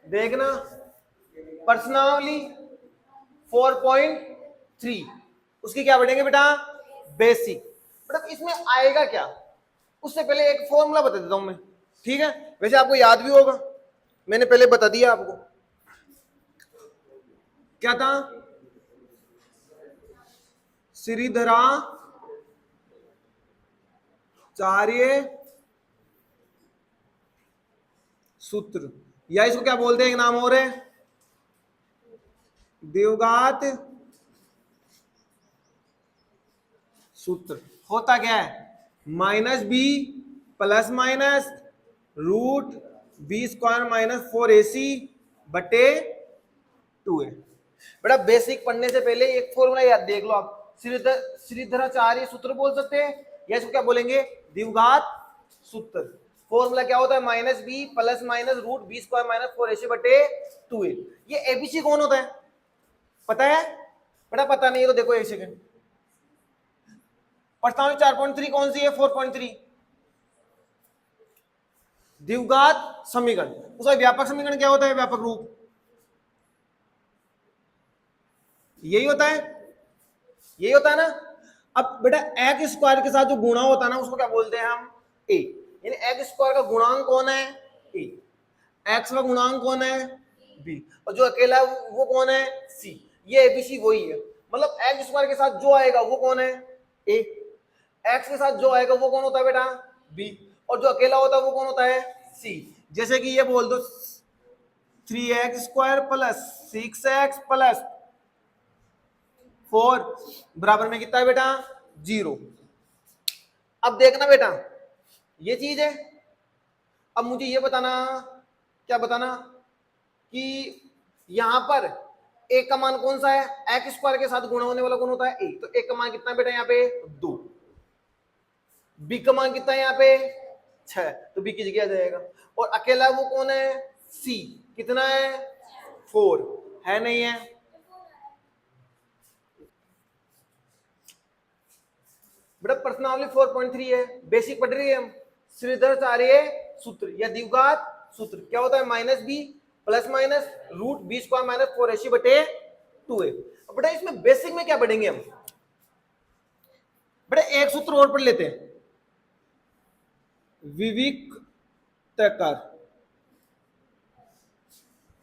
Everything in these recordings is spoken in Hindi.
देखना प्रश्नावली 4.3 उसकी क्या पढ़ेंगे बेटा, बेसिक। बेटा इसमें आएगा क्या, उससे पहले एक फॉर्मूला बता देता हूं मैं, ठीक है। वैसे आपको याद भी होगा, मैंने पहले बता दिया आपको। क्या था, श्रीधराचार्य सूत्र, या इसको क्या बोलते हैं, एक नाम और है, द्विघात सूत्र। होता क्या है, minus b plus minus root b square minus 4ac बटे 2a। बेटा बेसिक पढ़ने से पहले एक फॉर्मूला याद देख लो आप, श्रीधराचार्य सूत्र बोल सकते हैं, या इसको क्या बोलेंगे, द्विघात सूत्र। फॉर्मूला क्या होता है, minus b plus minus root b square minus 4ac बटे 2a। ये एबीसी कौन होता है, पता है बेटा, पता नहीं है तो देखो एक सेकंड। प्रश्नावली 4.3 कौन सी है, 4.3 द्विघात समीकरण। उसका व्यापक समीकरण क्या होता है, व्यापक रूप यही होता है, यही होता है ना। अब बेटा एक्स स्क्वायर के साथ जो गुणा होता है ना, उसको क्या बोलते हैं हम, ए। यानी एक्स स्क्वायर का गुणांक कौन है, ए। एक्स का गुणांक कौन है, बी। और जो अकेला वो कौन है, सी। ये एबीसी वही है, मतलब एक्स स्क्वायर के साथ जो आएगा वो कौन है, ए। एक्स के साथ जो आएगा वो कौन होता है बेटा, बी। और जो अकेला होता है वो कौन होता है, सी। जैसे कि ये बोल दो 3x square plus 6x plus 4 बराबर में कितना है बेटा, 0। अब देखना बेटा ये चीज है। अब मुझे ये बताना, क्या बताना, कि यहां पर ए का मान कौन सा है, एक्स स्क्वायर के साथ गुणा होने वाला कौन होता है, ए। तो ए का मान कितना है बेटा, यहाँ पे 2। बी का मान कितना है यहाँ पे 6, तो बी की जगह आ जाएगा। और अकेला वो कौन है, सी। कितना है 4, है नहीं है। बेटा प्रश्नावली 4.3 है, बेसिक पढ़ रही है हम। श्रीधराचार्य सूत्र या द्विघात सूत्र क्या होता है, minus b plus minus root b square minus 4ac बटे 2a। बेटा इसमें बेसिक में क्या पढ़ेंगे हम, बेटा एक सूत्र और पढ़ लेते हैं, विविक्तकर।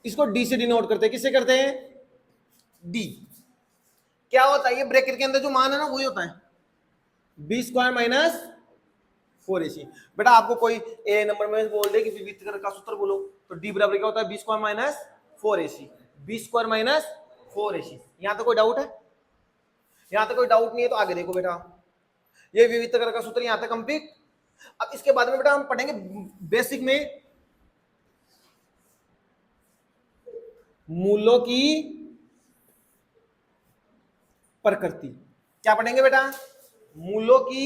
इसको डी से डिनोट करते हैं, किससे करते हैं, डी। क्या होता है, ये ब्रैकेट के अंदर जो मान है ना वही होता है, बी स्क्वायर माइनस 4ac। बेटा आपको कोई ए नंबर में बोल दे कि विविक्तकर का सूत्र बोलो, तो डी बराबर क्या होता है, b square minus 4ac। B square minus 4ac। यहां तक कोई डाउट है, यहां तक कोई डाउट नहीं है तो आगे देखो बेटा, ये विविक्तकर का सूत्र यहां तक कंप्लीट। अब इसके बाद में बेटा हम पढ़ेंगे बेसिक में मूलों की प्रकृति। क्या पढ़ेंगे बेटा, मूलों की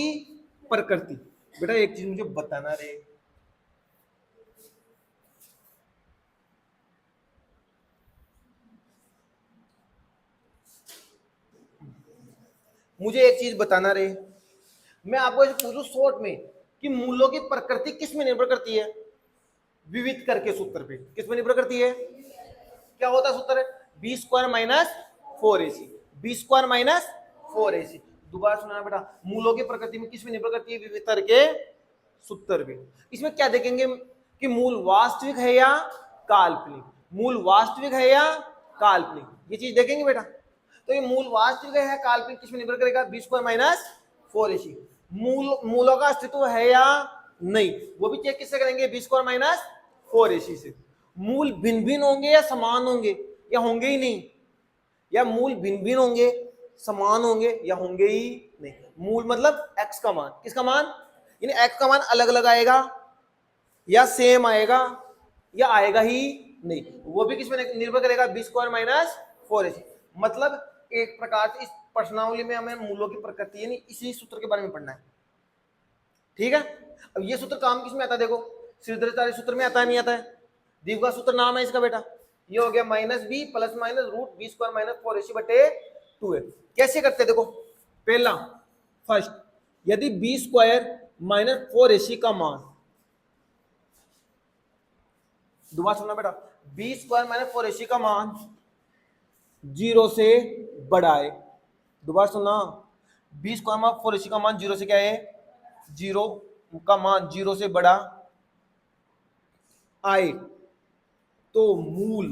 प्रकृति। बेटा एक चीज मुझे बताना रे, मुझे एक चीज बताना रे। मैं आपको पूछूं शॉर्ट में कि मूलों की प्रकृति किस में निर्भर करती है, विविध करके सूत्र पे किस में निर्भर करती है, क्या होता है सूत्र, b square minus 4ac। B square minus 4ac। दोबारा सुना बेटा, मूलों की प्रकृति में किस में निर्भर करती है, विविध करके सूत्र पे। इसमें क्या देखेंगे कि मूल वास्तविक है या काल्पनिक, मूल वास्तविक है या काल्पनिक, ये चीज देखेंगे बेटा। तो ये मूल वास्तविक है काल्पनिक किस में निर्भर करेगा, बी स्क्वायर माइनस 4ac। मूलों का अस्तित्व है या नहीं, वो भी चेक किससे करेंगे, बी स्क्वायर माइनस 4ac से। मूल भिन्न भिन्न होंगे या समान होंगे, या होंगे ही नहीं, या मूल भिन्न भिन्न होंगे, समान होंगे, या होंगे ही नहीं। मूल मतलब एक्स का मान, किसका मान, यानी एक्स का मान अलग अलग आएगा, या सेम आएगा, या आएगा ही नहीं, वो भी किसमें निर्भर करेगा, बी स्क्वायर माइनस 4ac। मतलब एक प्रकार से इस प्रश्नावली में हमें मूलों की प्रकृति यानी इसी सूत्र के बारे में पढ़ना है, ठीक है। अब ये सूत्र काम किस में आता है, देखो श्रीधराचार्य सूत्र में आता है, नहीं आता है, द्विघात सूत्र नाम है इसका बेटा। ये हो गया minus b plus minus root b square minus 4ac बटे 2a। कैसे करते देखो, पहला फर्स्ट, यदि बी स्क्वायर माइनस 4ac का मान दोबारा सुनना बेटा, बी स्क्वायर माइनस 4ac का मान 0 से बड़ा है। दोबारा सुनना, बी स्क्वायर माइनस 4ac का मान 0 से क्या है, 0 का मान 0 से बड़ा आए तो मूल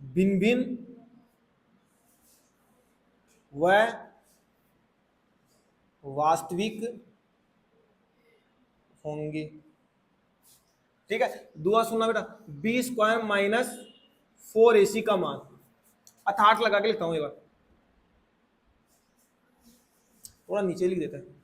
भिन्न भिन्न व वास्तविक होंगे। ठीक है, दुआ सुनना बेटा, बी स्क्वायर माइनस 4ac का मान, अर्थात लगा के लिखता हूं एक बार, थोड़ा नीचे लिख देता है।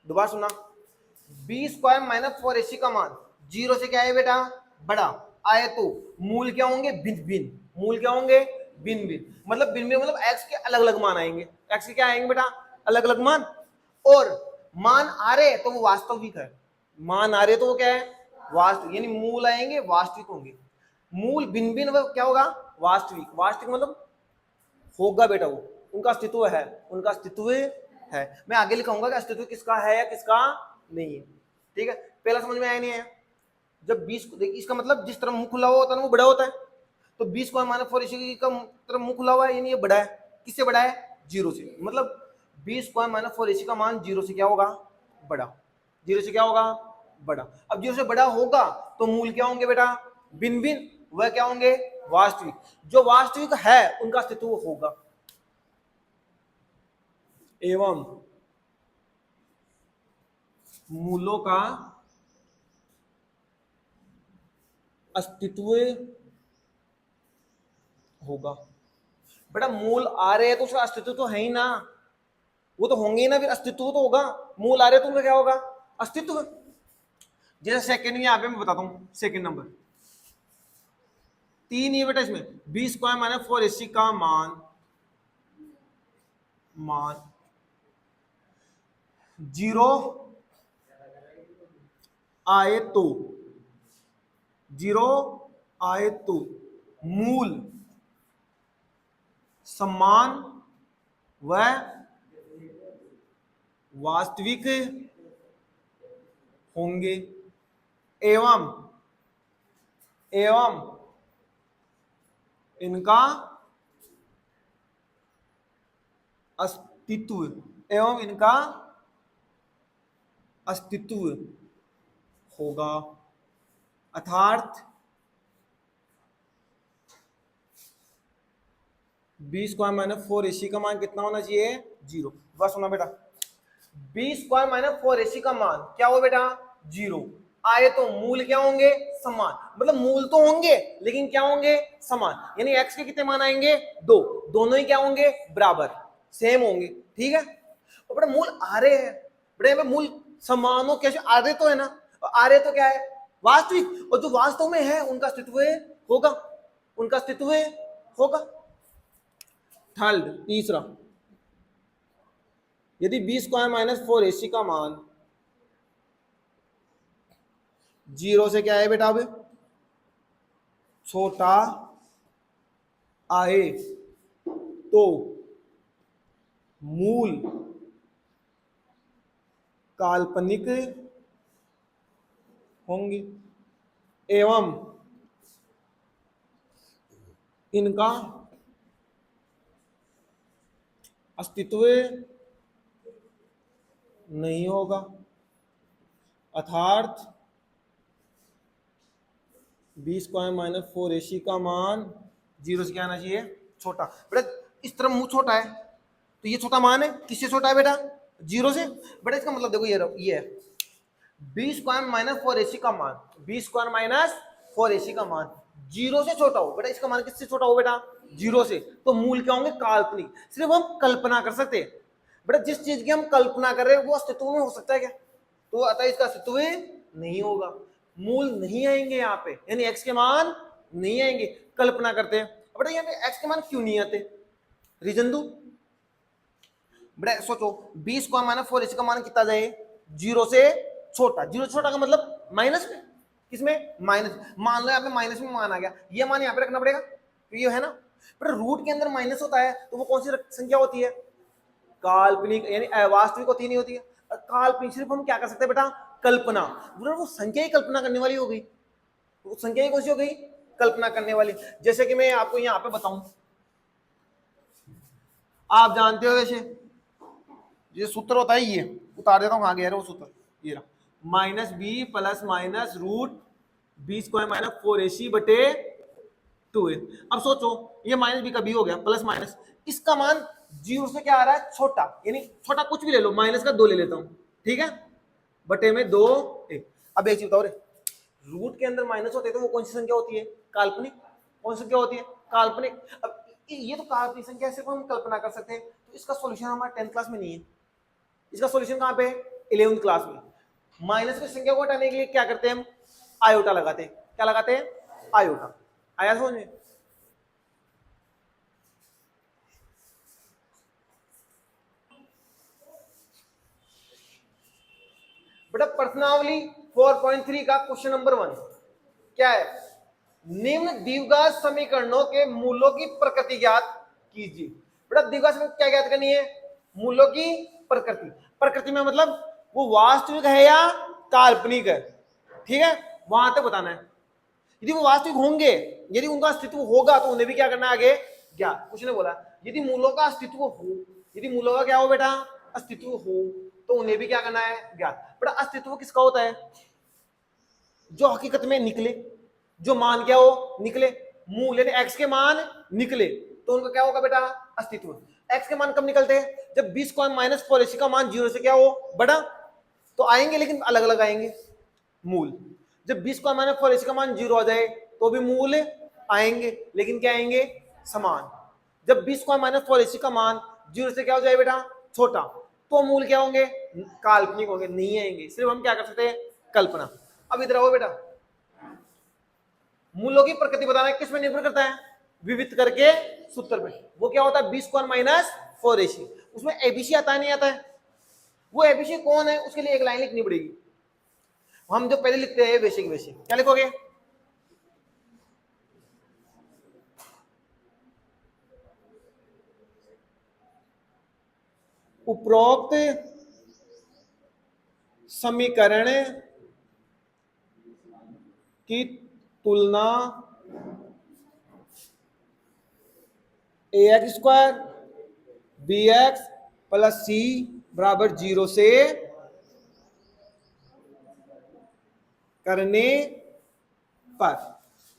दोबारा सुनना, बी स्क्वायर माइनस 4ac का मान 0 से क्या है बेटा, बड़ा आए तो मूल क्या होंगे, भिन्न भिन्न, मूल क्या होंगे, भिन्न भिन्न, मतलब भिन्न भिन्न मतलब x के अलग अलग मान आएंगे, x के क्या आएंगे बेटा, अलग अलग मान, और मान आ रहे तो वो वास्तविक है, मान आ रहे तो वो क्या है, वास्तविक, यानी मूल आएंगे वास्तविक होंगे, मूल भिन्न भिन्न क्या होगा, वास्तविक, वास्तविक मतलब होगा बेटा, वो उनका अस्तित्व है, उनका अस्तित्व है। मैं आगे लिखाऊंगा कि अस्तित्व किसका है या किसका नहीं है। ठीक है, पहला समझ में आया नहीं है, जब 20 देखिए इसका मतलब जिस तरह मुंह खुला हुआ होता है ना वो बड़ा होता है, तो 20 स्क्वायर माइनस 4ac का तरफ मुंह खुला हुआ है यानी ये बड़ा है, किससे बड़ा है, 0 से, मतलब 20 स्क्वायर माइनस 4ac का मान 0 से क्या होगा, बड़ा, 0 से क्या होगा, बड़ा। अब 0 से बड़ा होगा तो मूल क्या होंगे बेटा, भिन्न भिन्न, वह क्या होंगे, वास्तविक, जो वास्तविक है उनका अस्तित्व होगा। एवं मूलों का अस्तित्व होगा। बेटा मूल आ रहे हैं तो उसका अस्तित्व तो है ही ना, वो तो होंगे ही ना, फिर अस्तित्व तो होगा, मूल आ रहे तो उनका क्या होगा, अस्तित्व। जैसे सेकंड में यहां पे मैं बताता हूं, सेकंड नंबर 3 ये बेटा, इसमें बी स्क्वायर माइनस 4ac का मान 0 आए तो, 0 आए तो मूल समान व वास्तविक होंगे। एवं इनका अस्तित्व, एवं इनका अस्तित्व होगा, अर्थात बी स्क्वायर माइनस 4ac का मान कितना होना चाहिए, 0। बस सुना बेटा, बी स्क्वायर माइनस 4ac का मान क्या हो बेटा, 0 आए तो मूल क्या होंगे, समान, मतलब मूल तो होंगे लेकिन क्या होंगे, समान, यानी x के कितने मान आएंगे, 2, दोनों ही क्या होंगे, बराबर, सेम होंगे। ठीक है, और बेटा मूल आ रहे हैं, बेटा मूल समान हो कैसे, आ रहे तो है ना, आ रहे तो क्या है, वास्तविक, और जो वास्तव में है उनका अस्तित्व होगा, उनका अस्तित्व होगा। थर्ड, तीसरा, यदि बी स्क्वायर माइनस 4ac का मान 0 से क्या है बेटा, अब छोटा आए तो मूल काल्पनिक होंगे, एवं इनका अस्तित्व नहीं होगा, अर्थात बी स्क्वायर माइनस 4ac का मान 0 से क्या आना चाहिए, छोटा। बेटा इस तरफ मुंह छोटा है तो ये छोटा मान है, किससे छोटा है बेटा, 0 से। बेटा इसका मतलब देखो ये है बी स्क्वायर माइनस 4ac का मान, बी स्क्वायर माइनस 4ac का मान 0 से छोटा हो, बेटा इसका मान किससे छोटा हो बेटा, 0 से, तो मूल क्या होंगे, काल्पनिक, सिर्फ हम कल्पना कर सकते हैं। बेटा जिस चीज की हम कल्पना कर रहे हैं वो अस्तित्व में हो सकता है क्या, तो अतः इसका अस्तित्व नहीं होगा, मूल नहीं आएंगे यहाँ पे, यानी x के मान नहीं आएंगे, कल्पना करते हैं। बेटा यहाँ पे x के मान क्यों नहीं आते, रीजन दो। बेटा सोचो, बी स्क्वायर माइनस 4ac का मान कितना जाए, 0 से छोटा, 0 छोटा का मतलब माइनस में, किसमें? माइनस। मान लो यहाँ पे माइनस में मान आ गया, ये मान यहाँ पे रखना पड़ेगा, तो ये है ना। पर रूट के अंदर माइनस होता है तो वो कौन सी संख्या होती है? काल्पनिक, यानी अवास्तविक होती नहीं होती है। काल्पनिक सिर्फ हम क्या कर सकते हैं बेटा? कल्पना। वो संख्या ही कल्पना करने वाली हो गई, वो संख्या ही कौन सी हो गई? कल्पना करने वाली। जैसे कि मैं आपको यहाँ पे बताऊं, आप जानते हो वैसे ये सूत्र होता है, ये उतार देता हूँ, कहाँ गया वो सूत्र, ये रहा, minus b plus minus root b square minus 4ac बटे 2a। अब सोचो ये माइनस बी का बी हो गया, प्लस माइनस, इसका मान जीरो से क्या आ रहा है? छोटा, यानी छोटा कुछ भी ले लो, माइनस का 2 ले लेता हूं, ठीक है, बटे में 2 1। अब एक चीज बताओ रे, रूट के अंदर माइनस होते हैं तो वो कौन सी संख्या होती है? काल्पनिक। कौन सी संख्या होती है? काल्पनिक। अब ये तो काल्पनिक संख्या सिर्फ हम कल्पना कर सकते हैं, तो इसका सॉल्यूशन हमारा 10th क्लास में नहीं है, इसका सॉल्यूशन कहां पे है? 11th क्लास में। माइनस की संख्या को हटाने के लिए क्या करते हैं हम? आयोटा लगाते हैं। क्या लगाते हैं? आयोटा। आया समझ में? बेटा प्रश्नावली 4.3 का क्वेश्चन नंबर 1 क्या है? निम्न द्विघात समीकरणों के मूलों की प्रकृति ज्ञात कीजिए। बेटा द्विघात समीकरण क्या ज्ञात करनी है? मूलों की प्रकृति। प्रकृति में मतलब वो वास्तविक है या काल्पनिक है, ठीक है, वहां तक बताना है। यदि वो वास्तविक होंगे, यदि उनका अस्तित्व होगा तो उन्हें भी क्या करना है आगे? ज्ञात। कुछ ने बोला यदि मूलों का अस्तित्व हो, यदि मूलों का क्या हो बेटा? अस्तित्व हो, तो उन्हें भी क्या करना है? ज्ञात। बेटा अस्तित्व किसका होता है? जो हकीकत में निकले, जो मान क्या हो? निकले। मूल यानी एक्स के मान निकले तो उनका क्या होगा बेटा? अस्तित्व। एक्स के मान कब निकलते हैं? जब 20 माइनस 4ac का मान 0 से क्या हो? बड़ा। तो आएंगे लेकिन अलग अलग आएंगे मूल। जब 20 माइनस 4ac का मान 0 आ जाए तो भी मूल आएंगे, लेकिन क्या आएंगे? समान। जब 20 माइनस 4ac का मान 0 से क्या हो जाए बेटा? छोटा, तो मूल क्या होंगे? काल्पनिक होंगे, नहीं आएंगे। सिर्फ हम क्या कर सकते हैं? कल्पना। अब इधर आओ बेटा, मूलों की प्रकृति बताना किस में निर्भर करता है? विविध करके सूत्र में। वो क्या होता है? 20 माइनस 4ac। उसमें एबीसी आता है नहीं आता है? वो एबीसी कौन है उसके लिए एक लाइन लिखनी पड़ेगी। हम जो पहले लिखते हैं वैसे की वैसे, क्या लिखोगे? उपरोक्त समीकरण की तुलना ax स्क्वायर bx प्लस सी बराबर 0 से करने पर।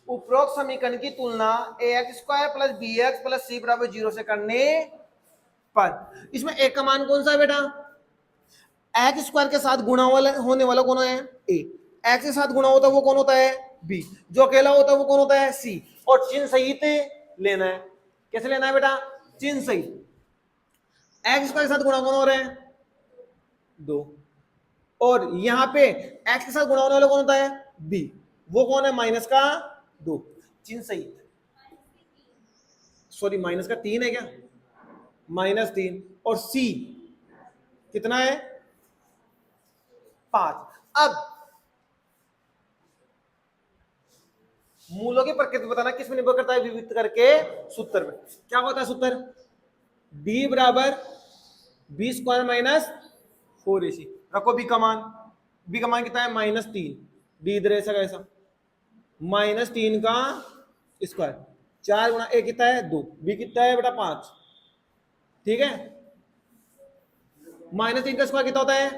उपरोक्त समीकरण की तुलना ax square plus bx plus सी बराबर 0 से करने पर। इसमें एक का मान कौन सा है बेटा? एक्स स्क्वायर के साथ गुणा होने वाला कौन है? ए। एक्स के साथ गुणा होता है वो कौन होता है? बी। जो अकेला होता है वो कौन होता है? सी। और चिन्ह सहित लेना है। कैसे लेना है बेटा? चिन्ह सहित। एक्स स्क्वायर के साथ गुणा कौन हो रहा है? 2। और यहां पे एक्स के साथ गुणा होने वाला कौन होता है? बी। वो कौन है? माइनस का 2। चिन्ह सहित। सॉरी माइनस का 3 है क्या? -3। और सी कितना है? 5। अब मूलों की प्रकृति बताना किस में निर्भर करता है? विविध करके सूत्र में। क्या होता है सूत्र? b बराबर 20 स्क्वायर माइनस 4ac। रखो b का मान। b का मान कितना है? -3। b इधर ऐसा कैसा? -3 का स्क्वायर, 4 गुणा a कितना है? 2। b कितना है बेटा? 5। ठीक है, -3 का स्क्वायर कितना होता है?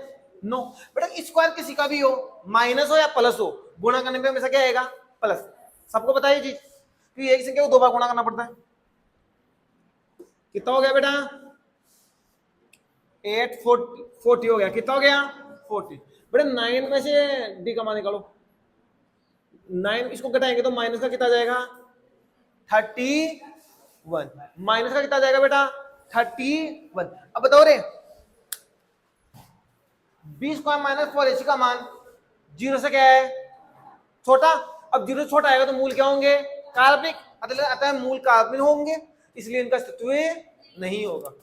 9। बेटा स्क्वायर किसी का भी हो, माइनस हो या प्लस हो, गुणा करने पे हमेशा क्या आएगा? प्लस। सबको पता है ये चीज, क्योंकि एक संख्या को 2 बार गुणा करना पड़ता है। कितना हो गया बेटा? 840 हो गया। कितना हो गया? 40। बेटा 9 में से डी का मान निकालो। 9 इसको घटाएंगे तो माइनस का कितना जाएगा? 31। माइनस का कितना जाएगा बेटा? 31। अब बताओ रे, 20 माइनस 4ac का मान 0 से क्या है? छोटा। अब 0 से छोटा आएगा तो मूल क्या होंगे? काल्पनिक। अतः मूल काल्पनिक होंगे, इसलिए इनका अस्तित्व नहीं होगा।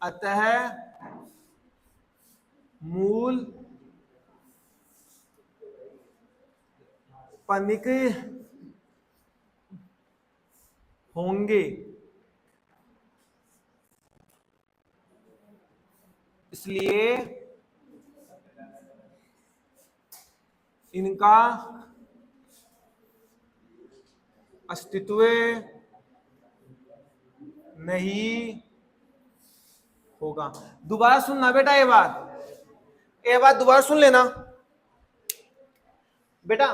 अतः मूल पनिक होंगे, इसलिए इनका अस्तित्व नहीं होगा। दोबारा सुनना बेटा, ये बात दोबारा सुन लेना बेटा।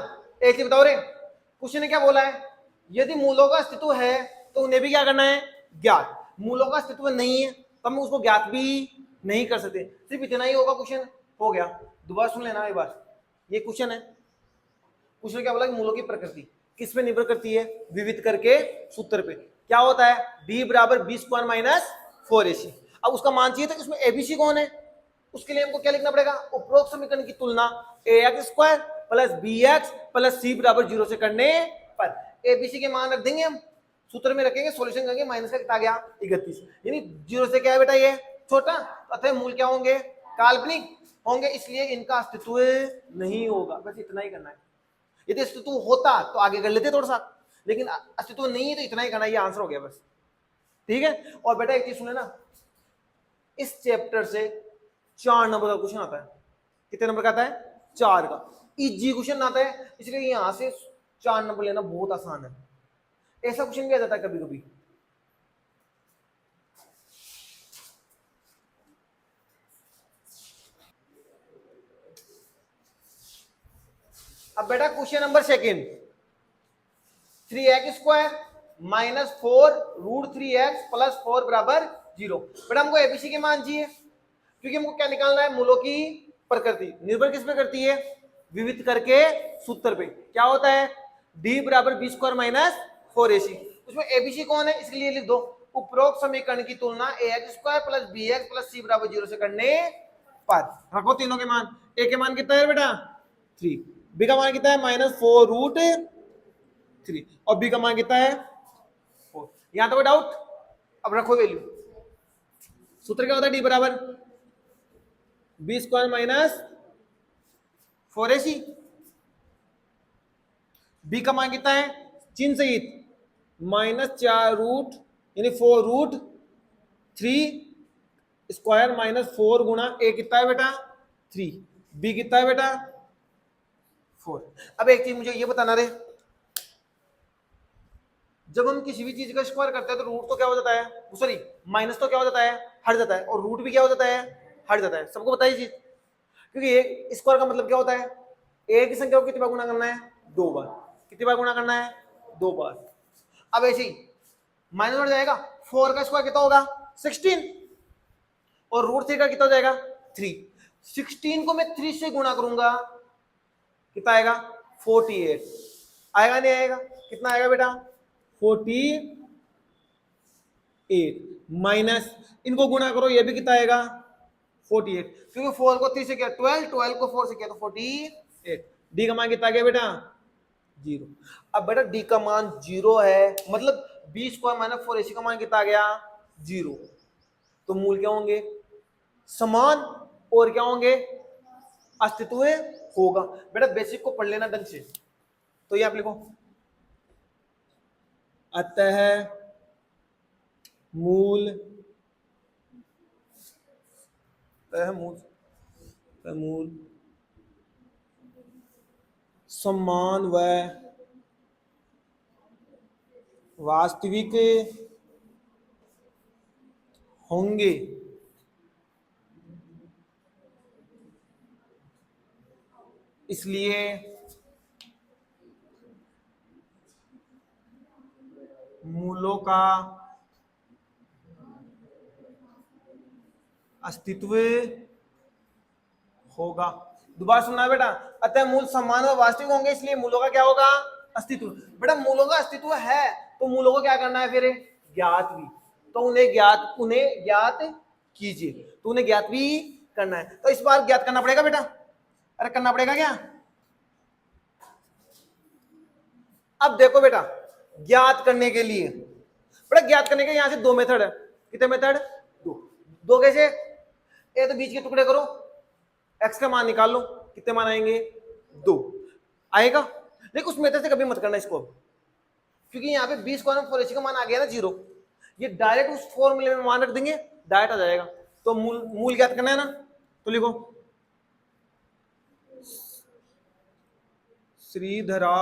एक चीज बताओ रे, क्वेश्चन ने क्या बोला है, यदि मूलों का अस्तित्व है तो उन्हें भी क्या करना है, ज्ञात। मूलों का अस्तित्व नहीं है तो हम उसको ज्ञात भी नहीं कर सकते, सिर्फ इतना ही होगा, क्वेश्चन हो गया। दोबारा सुन लेना एक बार, ये क्वेश्चन है। क्वेश्चन क्या बोला कि मूलों की प्रकृति किस पे निर्भर करती है, विविध करके सूत्र पे। क्या होता है, d बराबर बी स्क्वायर माइनस 4ac। अब उसका मान चाहिए तो इसमें एबीसी कौन है, उसके लिए हमको क्या लिखना पड़ेगा, उपरोक्त समीकरण की तुलना ax square plus bx plus c बराबर 0 से करने पर एबीसी के मान रख देंगे, हम सूत्र में रखेंगे, सॉल्यूशन करेंगे, माइनस का कितना आ गया 31, यानी 0 से क्या है बेटा ये छोटा, अतः मूल क्या होंगे, काल्पनिक होंगे, इसलिए इनका अस्तित्व नहीं होगा। बस इतना ही करना है। यदि अस्तित्व होता तो आगे कर लेते थोड़ा सा, लेकिन अस्तित्व नहीं है तो इतना ही करना, ये आंसर हो गया बस, ठीक है। और बेटा एक चीज सुने ना, इस चैप्टर से 4 नंबर का क्वेश्चन आता है। कितने नंबर का आता है, 4 का। इजी क्वेश्चन आता है, इसलिए यहां से 4 नंबर लेना बहुत आसान है। ऐसा क्वेश्चन भी आ जाता है कभी कभी। अब बेटा question number second, 3x square minus 4 root 3x plus 4 बराबर 0। बेटा हमको एबीसी के मान चाहिए, क्योंकि हमको क्या निकालना है, मूलों की प्रकृति निर्भर किस पे करती है, विविध करके सूत्र पे। क्या होता है, d बराबर बी स्क्वायर माइनस 4ac। उसमें एबीसी कौन है, इसलिए लिख दो, उपरोक्त समीकरण की तुलना ax square plus bx plus c बराबर 0 से करने पर। रखो तीनों के मान। a के मान कितना है बेटा 3, b का मान कितना है माइनस 4 रूट 3 और b का मान कितना है 4। यहां तो डाउट, अब रखो वैल्यू। सूत्र क्या होता है, d बराबर b square minus 4ac। b का मान कितना है, चिन्ह सहित माइनस 4 रूट यानी 4 रूट 3 स्क्वायर माइनस 4 गुणा a कितना है बेटा 3, b कितना है बेटा 4। अब एक चीज मुझे ये बताना रे, जब हम किसी भी चीज का स्क्वायर करते हैं तो रूट तो क्या हो जाता है, सॉरी माइनस तो क्या हो जाता है, हट जाता है, और रूट भी क्या हो जाता है, हट जाता है। सबको बताइए चीज, क्योंकि एक स्क्वायर का मतलब क्या होता है, ए की संख्या को कितनी बार गुणा करना है, 2 बार। कितनी बार गुणा करना है, 2 बार। अब ऐसे ही माइनस बढ़ जाएगा, 4 का स्क्वायर कितना होगा 16 और रूट 3 का कितना हो जाएगा 3। 16 को मैं 3 से गुणा करूंगा, कितना आएगा 48। आएगा नहीं आएगा, कितना आएगा बेटा 48 माइनस इनको गुणा करो, ये भी कितना आएगा 48, क्योंकि 4 को 3 से किया 12, 12 को 4 से किया तो 48। डी का मान कितना गया बेटा 0। अब बेटा डी का मान 0 है, मतलब बी स्क्वायर माइनस 4ac का मान कितना गया 0। तो मूल क्या होंगे, समान, और क्या होंगे, अस्तित्व होगा। बेटा बेसिक को पढ़ लेना ढंग से। तो ये आप लिखो, अतः मूल समान व वास्तविक होंगे, इसलिए मूलों का अस्तित्व होगा। दोबारा सुनना बेटा, अतः मूल समान और वास्तविक होंगे, इसलिए मूलों का क्या होगा, अस्तित्व। बेटा मूलों का अस्तित्व है तो मूलों को क्या करना है, फिर ज्ञात भी। तो उन्हें ज्ञात कीजिए, तो उन्हें ज्ञात भी करना है। तो इस बार ज्ञात करना पड़ेगा बेटा, अरे करना पड़ेगा क्या। अब देखो बेटा, ज्ञात करने के लिए बेटा, ज्ञात करने के यहां से 2 मेथड है। कितने मेथड, 2। कैसे, ये तो बीच के टुकड़े करो, एक्स का मान निकाल लो, कितने मान आएंगे, 2 आएगा। लेकिन उस मेथड से कभी मत करना इसको, क्योंकि यहाँ पे बी स्क्वायर में 4ac का मान आ गया ना 0, ये डायरेक्ट उस फॉर्मूले में मान रख देंगे, डायरेक्ट आ जाएगा। तो मूल ज्ञात करना है ना, तो लिखो श्रीधरा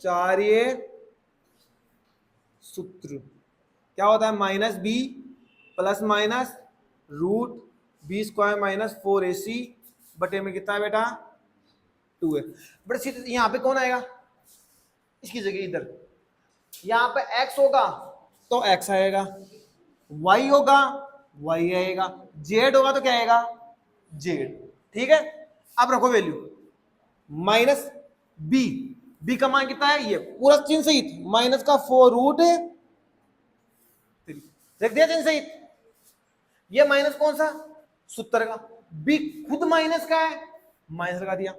चार्य सूत्र क्या होता है, minus b plus minus root b square minus 4ac बटे में कितना है बेटा, 2 है। बट यहाँ पे कौन आएगा इसकी जगह, इधर यहाँ पे x होगा तो x आएगा, y होगा y आएगा, z होगा तो क्या आएगा, z। ठीक है, अब रखो वैल्यू माइनस b का मान कितना है, ये पूरा चिन्ह सहित माइनस का 4√3 रख दिया चिन्ह सहित। ये माइनस कौन सा, सूत्र का, b खुद माइनस का है, माइनस लगा दिया,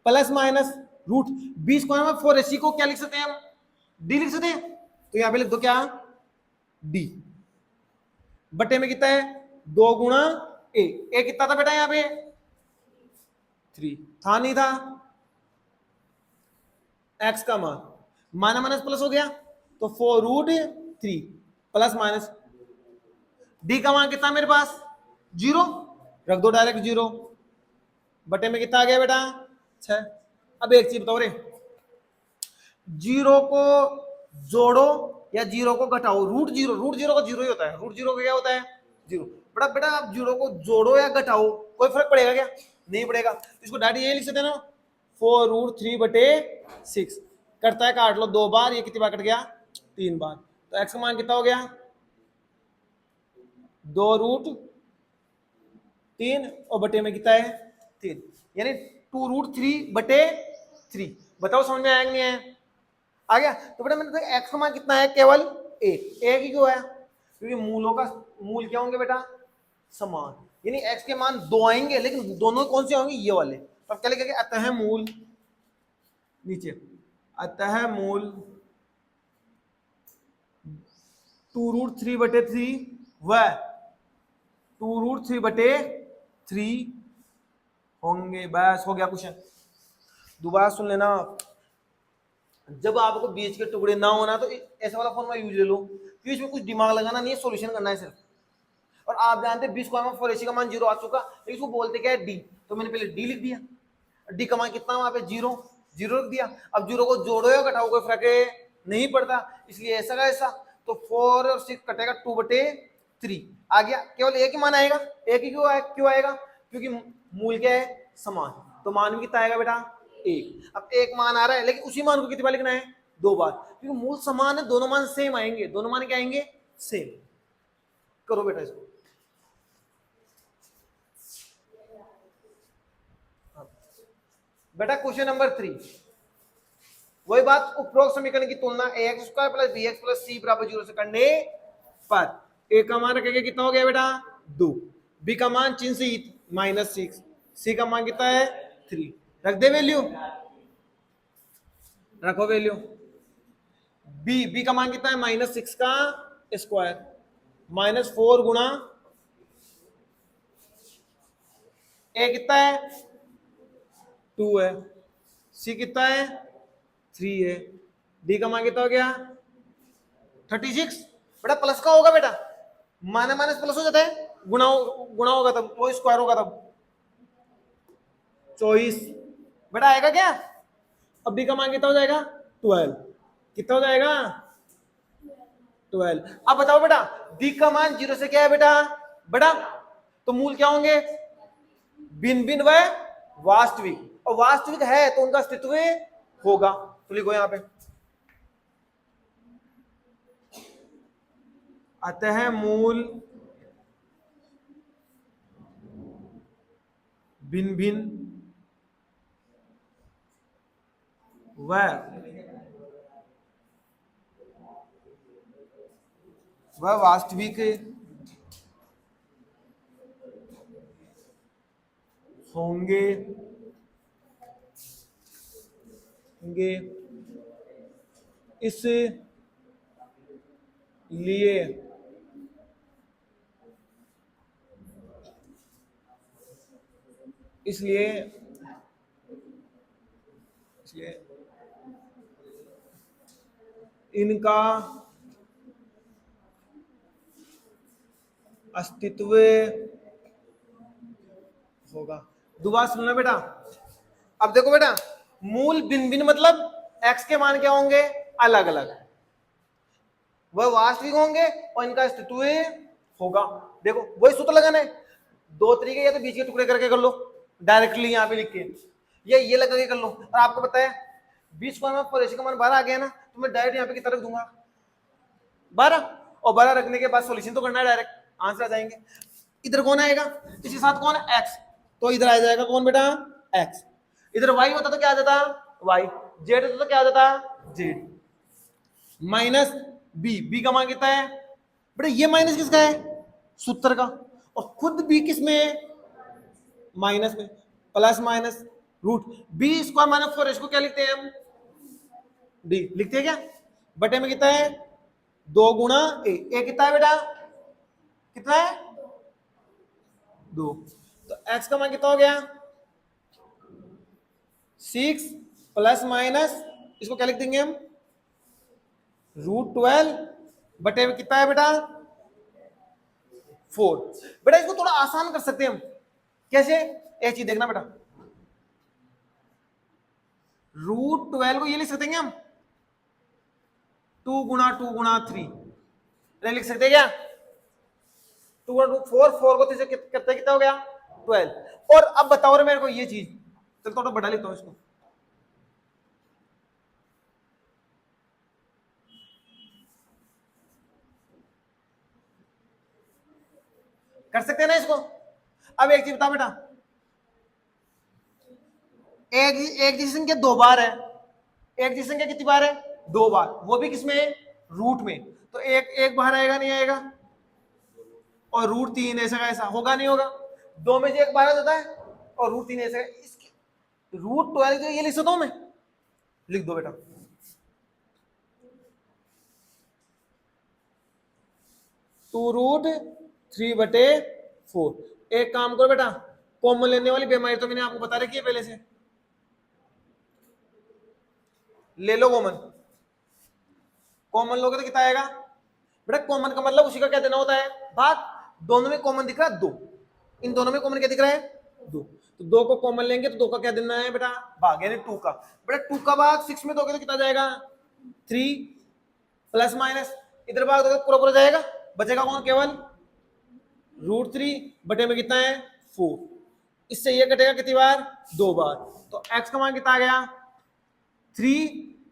plus minus root b square में 4ac को क्या लिख सकते हैं हम, d लिख सकते हैं, तो यहां पे लिख दो क्या, d बटे में कितना है, 2 गुणा a कितना था बेटा यहाँ पे, 3 था, नहीं था, x का मान माइनस माइनस प्लस हो गया तो 4√3 प्लस माइनस, d का मान कितना मेरे पास, 0, रख दो डायरेक्ट 0 बटे में कितना आ गया बेटा, 6। अब एक चीज बताओ रे, 0 को जोड़ो या 0 को घटाओ, रूट जीरो का 0 ही होता है, रूट 0 का क्या होता है, 0। बेटा बेटा आप 0 को जोड़ो या घटाओ कोई फर्क पड़ेगा क्या, नहीं पड़ेगा, इसको डायरेक्ट ये लिख सकते हैं ना, 4√3 बटे 6 करता है, काट लो 2 बार, ये कितनी बार कट गया, 3 बार, तो x का मान कितना हो गया, 2√3 और बटे में कितना है, 3, यानी 2√3 बटे 3। बताओ समझ में आएंगे, नहीं आ गया। तो बेटा मैंने देखा x का मान कितना है, केवल एक ही क्यों है, क्योंकि मूल क्या होंगे बेटा, समान, यानी x के मान 2 आएंगे, लेकिन दोनों कौन से होंगे, ये वाले। तो अब क्या लिखेंगे, अतः मूल, नीचे अतः मूल 2√3 बटे 3 व 2√3 बटे 3 होंगे। बस हो गया क्वेश्चन। दोबारा सुन लेना, जब आपको बीच के टुकड़े ना होना तो ऐसा वाला फॉर्मूला यूज ले लो, क्योंकि इसमें कुछ दिमाग लगाना नहीं है, सॉल्यूशन करना है सिर्फ। और आप जानते हैं बी स्क्वायर में 4ac का मान 0 आ चुका, लेकिन इसको बोलते क्या है, डी, तो मैंने पहले डी लिख दिया, डी का मान कितना वहां पे 0 रख दिया। अब 0 को जोड़ो या घटाओ कोई फर्क नहीं पड़ता, इसलिए ऐसा का ऐसा, तो 4 और 6 कटेगा 2/3 आ गया, केवल एक ही मान आएगा, एक ही क्यों आएगा, क्योंकि मूल क्या है, समान, तो मान भी कितना आएगा बेटा, 1। अब एक मान आ रहा है, लेकिन उसी मान को कितनी बार लिखना है, 2 बार, क्योंकि मूल समान है, दोनों मान सेम आएंगे, दोनों मान क्या आएंगे, सेम। करो बेटा इसको, बेटा क्वेश्चन नंबर 3, वही बात, उपरोक्त समीकरण की तुलना ax² + bx + c = 0 से करने पर a का मान रखेंगे कितना हो गया बेटा, 2, b का मान चिन्ह से -6, c का मान कितना है, 3, रख दे वैल्यू, रखो वैल्यू, b का मान कितना है, -6 का स्क्वायर -4 गुणा a कितना है, 2 है, c कितना है, 3 है, d का मान कितना हो गया, 36। बेटा प्लस का होगा बेटा, माइनस माइनस प्लस हो जाता है, गुणा होगा तब, वो स्क्वायर होगा तब, 24 बेटा आएगा क्या। अब d का मान कितना हो जाएगा, 12, कितना हो जाएगा, 12। अब बताओ बेटा d का मान 0 से क्या है बेटा, तो मूल क्या होंगे, भिन्न भिन्न व वास्तविक, और वास्तविक है तो उनका अस्तित्व होगा, तो लिखो यहां पे, अतः मूल भिन्न भिन्न व वास्तविक होंगे इसलिए इसलिए इसलिए इनका अस्तित्व होगा। दोबारा सुनना बेटा। अब देखो बेटा, मूल भिन्न भिन्न मतलब x के मान क्या होंगे, अलग अलग, वह वास्तविक होंगे और इनका अस्तित्व होगा। देखो वही सूत्र लगाना है, दो तरीके, या तो बीच के टुकड़े करके कर लो डायरेक्टली यहाँ पे लिख के, या ये लगा के कर लो। और आपको पता है 20 का मान 12 आ गया ना, तो मैं डायरेक्ट यहाँ पे कितना रख दूंगा 12, और 12 रखने के बाद सॉल्यूशन तो करना है, डायरेक्ट आंसर आ जाएंगे। इधर कौन आएगा, इसके साथ कौन है x, तो इधर आ जाएगा कौन बेटा x। इधर y होता तो क्या आ जाता y, z होता तो क्या आ जाता z, माइनस b का मान कितना है बेटा, ये माइनस किसका है, सूत्र का, और खुद b किस में है, माइनस में, plus minus root b square minus 4, इसको क्या लिखते हैं हम, d लिखते हैं क्या, बटे में कितना है 2 गुणा a कितना है बेटा, कितना है 2, तो x का मान कितना हो गया 6 प्लस माइनस, इसको क्या लिख देंगे हम √12 बटे में कितना है बेटा 4। बेटा इसको थोड़ा आसान कर सकते हैं हम, कैसे, एक चीज देखना बेटा, √12 को ये लिख सकते हैं हम 2 गुणा 2 गुणा 3, नहीं लिख सकते क्या, 2 गुणा 2 4 को 3 से करते कितना हो गया 12। और अब बताओ रे मेरे को ये चीज, चल थोड़ा बढ़ा लेता हूं इसको, कर सकते हैं ना इसको। अब एक चीज बता बेटा, एक जैसी संख्या 2 बार है, एक जैसी संख्या कितनी बार है 2 बार, वो भी किसमें रूट में, तो एक बाहर आएगा नहीं आएगा, और √3 ऐसा का ऐसा होगा नहीं होगा, 2 में से एक बाहर आ जाता है, और √3 ऐसा, इसकी √12 जो ये लिख सकता हूं मैं, लिख दो बेटा, √3/4। एक काम करो बेटा, कॉमन लेने वाली बीमारी तो मैंने आपको बता रखी है पहले से, ले लो कॉमन, कॉमन लोगे तो कितना आएगा बेटा, कॉमन का मतलब उसी का क्या देना होता है भाग, दोनों में कॉमन दिख रहा है 2, इन दोनों में कॉमन क्या दिख रहा है 2, तो 2 को कॉमन लेंगे तो 2 का क्या देना है बेटा भाग, यानी 2 का, बेटा 2 का भाग 6 में दोगे तो कितना जाएगा 3 प्लस माइनस, इधर भाग दोगे पूरा पूरा जाएगा, बचेगा कौन केवल √3 बटे में कितना है 4, इससे ये कटेगा कितनी बार 2 बार, तो x का मान कितना आ गया 3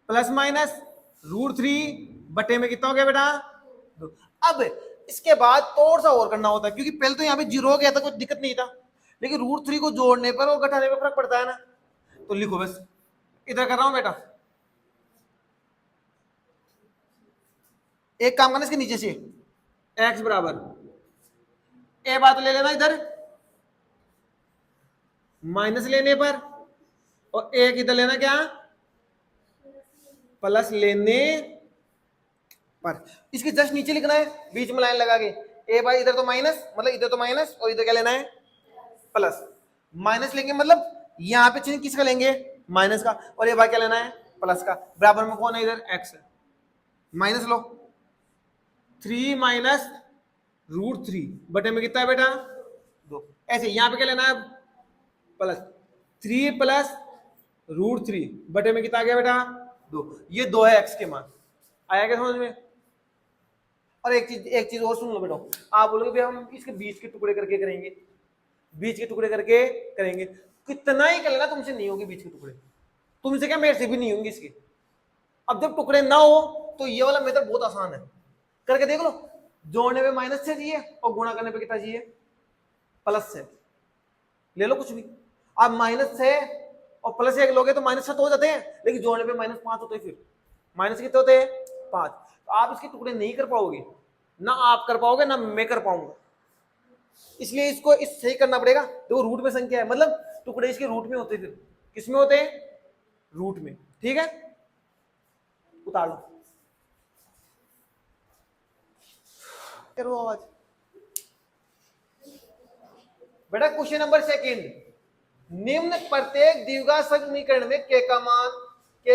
प्लस माइनस √3 बटे में कितना हो गया बेटा 2। अब इसके बाद थोड़ा सा और करना होता है, क्योंकि पहले तो यहाँ पे 0 हो गया था, कुछ दिक्कत नहीं था, लेकिन √3 को जोड़ने पर और घटाने में फर्क पड़ता है ना, तो लिखो बस, इधर कर रहा हूं बेटा, एक काम करना इसके नीचे से x बराबर ए बात ले लेना इधर माइनस लेने पर, और एक इधर लेना क्या प्लस लेने पर, इसके जस्ट नीचे लिखना है बीच में लाइन लगा के, ए बाई इधर तो माइनस, मतलब इधर तो माइनस और इधर क्या लेना है प्लस, माइनस लेंगे मतलब यहाँ पे चिन्ह किसका लेंगे माइनस का, और ये बाई क्या लेना है प्लस का, बराबर में कौन है इधर x है, माइनस लो 3 माइनस √3 बटे में कितना है बेटा 2, ऐसे यहाँ पे क्या लेना है प्लस 3 प्लस √3 बटे में कितना आ गया बेटा 2, ये 2 है x के मान, आया क्या समझ में। और एक चीज और सुन लो बेटा, आप बोलोगे भैया हम इसके बीच के टुकड़े करके करेंगे, बीच के टुकड़े करके करेंगे, कितना ही कर लेना तुमसे नहीं होंगे बीच के टुकड़े, तुमसे क्या मेरे से भी नहीं होंगे इसके। अब जब टुकड़े ना हो तो ये वाला मेथड बहुत आसान है, करके देख लो, जोड़ने पे माइनस से चाहिए और गुणा करने पे कितना चाहिए प्लस से, ले लो कुछ भी, आप माइनस से और प्लस 1 लोगे तो -7 हो जाते हैं, लेकिन जोड़ने पे -5 होते हैं, फिर माइनस कितने होते हैं 5, तो आप इसके टुकड़े नहीं कर पाओगे, ना आप कर पाओगे ना मैं कर पाऊंगा, इसलिए इसको इस सही करना पड़ेगा। देखो रूट में संख्या है, मतलब टुकड़े इसके रूट में होते हैं, फिर किस में होते हैं रूट में, ठीक है उतार लो, करो आवाज बेटा। क्वेश्चन नंबर 2, निम्न प्रत्येक द्विघात समीकरण में के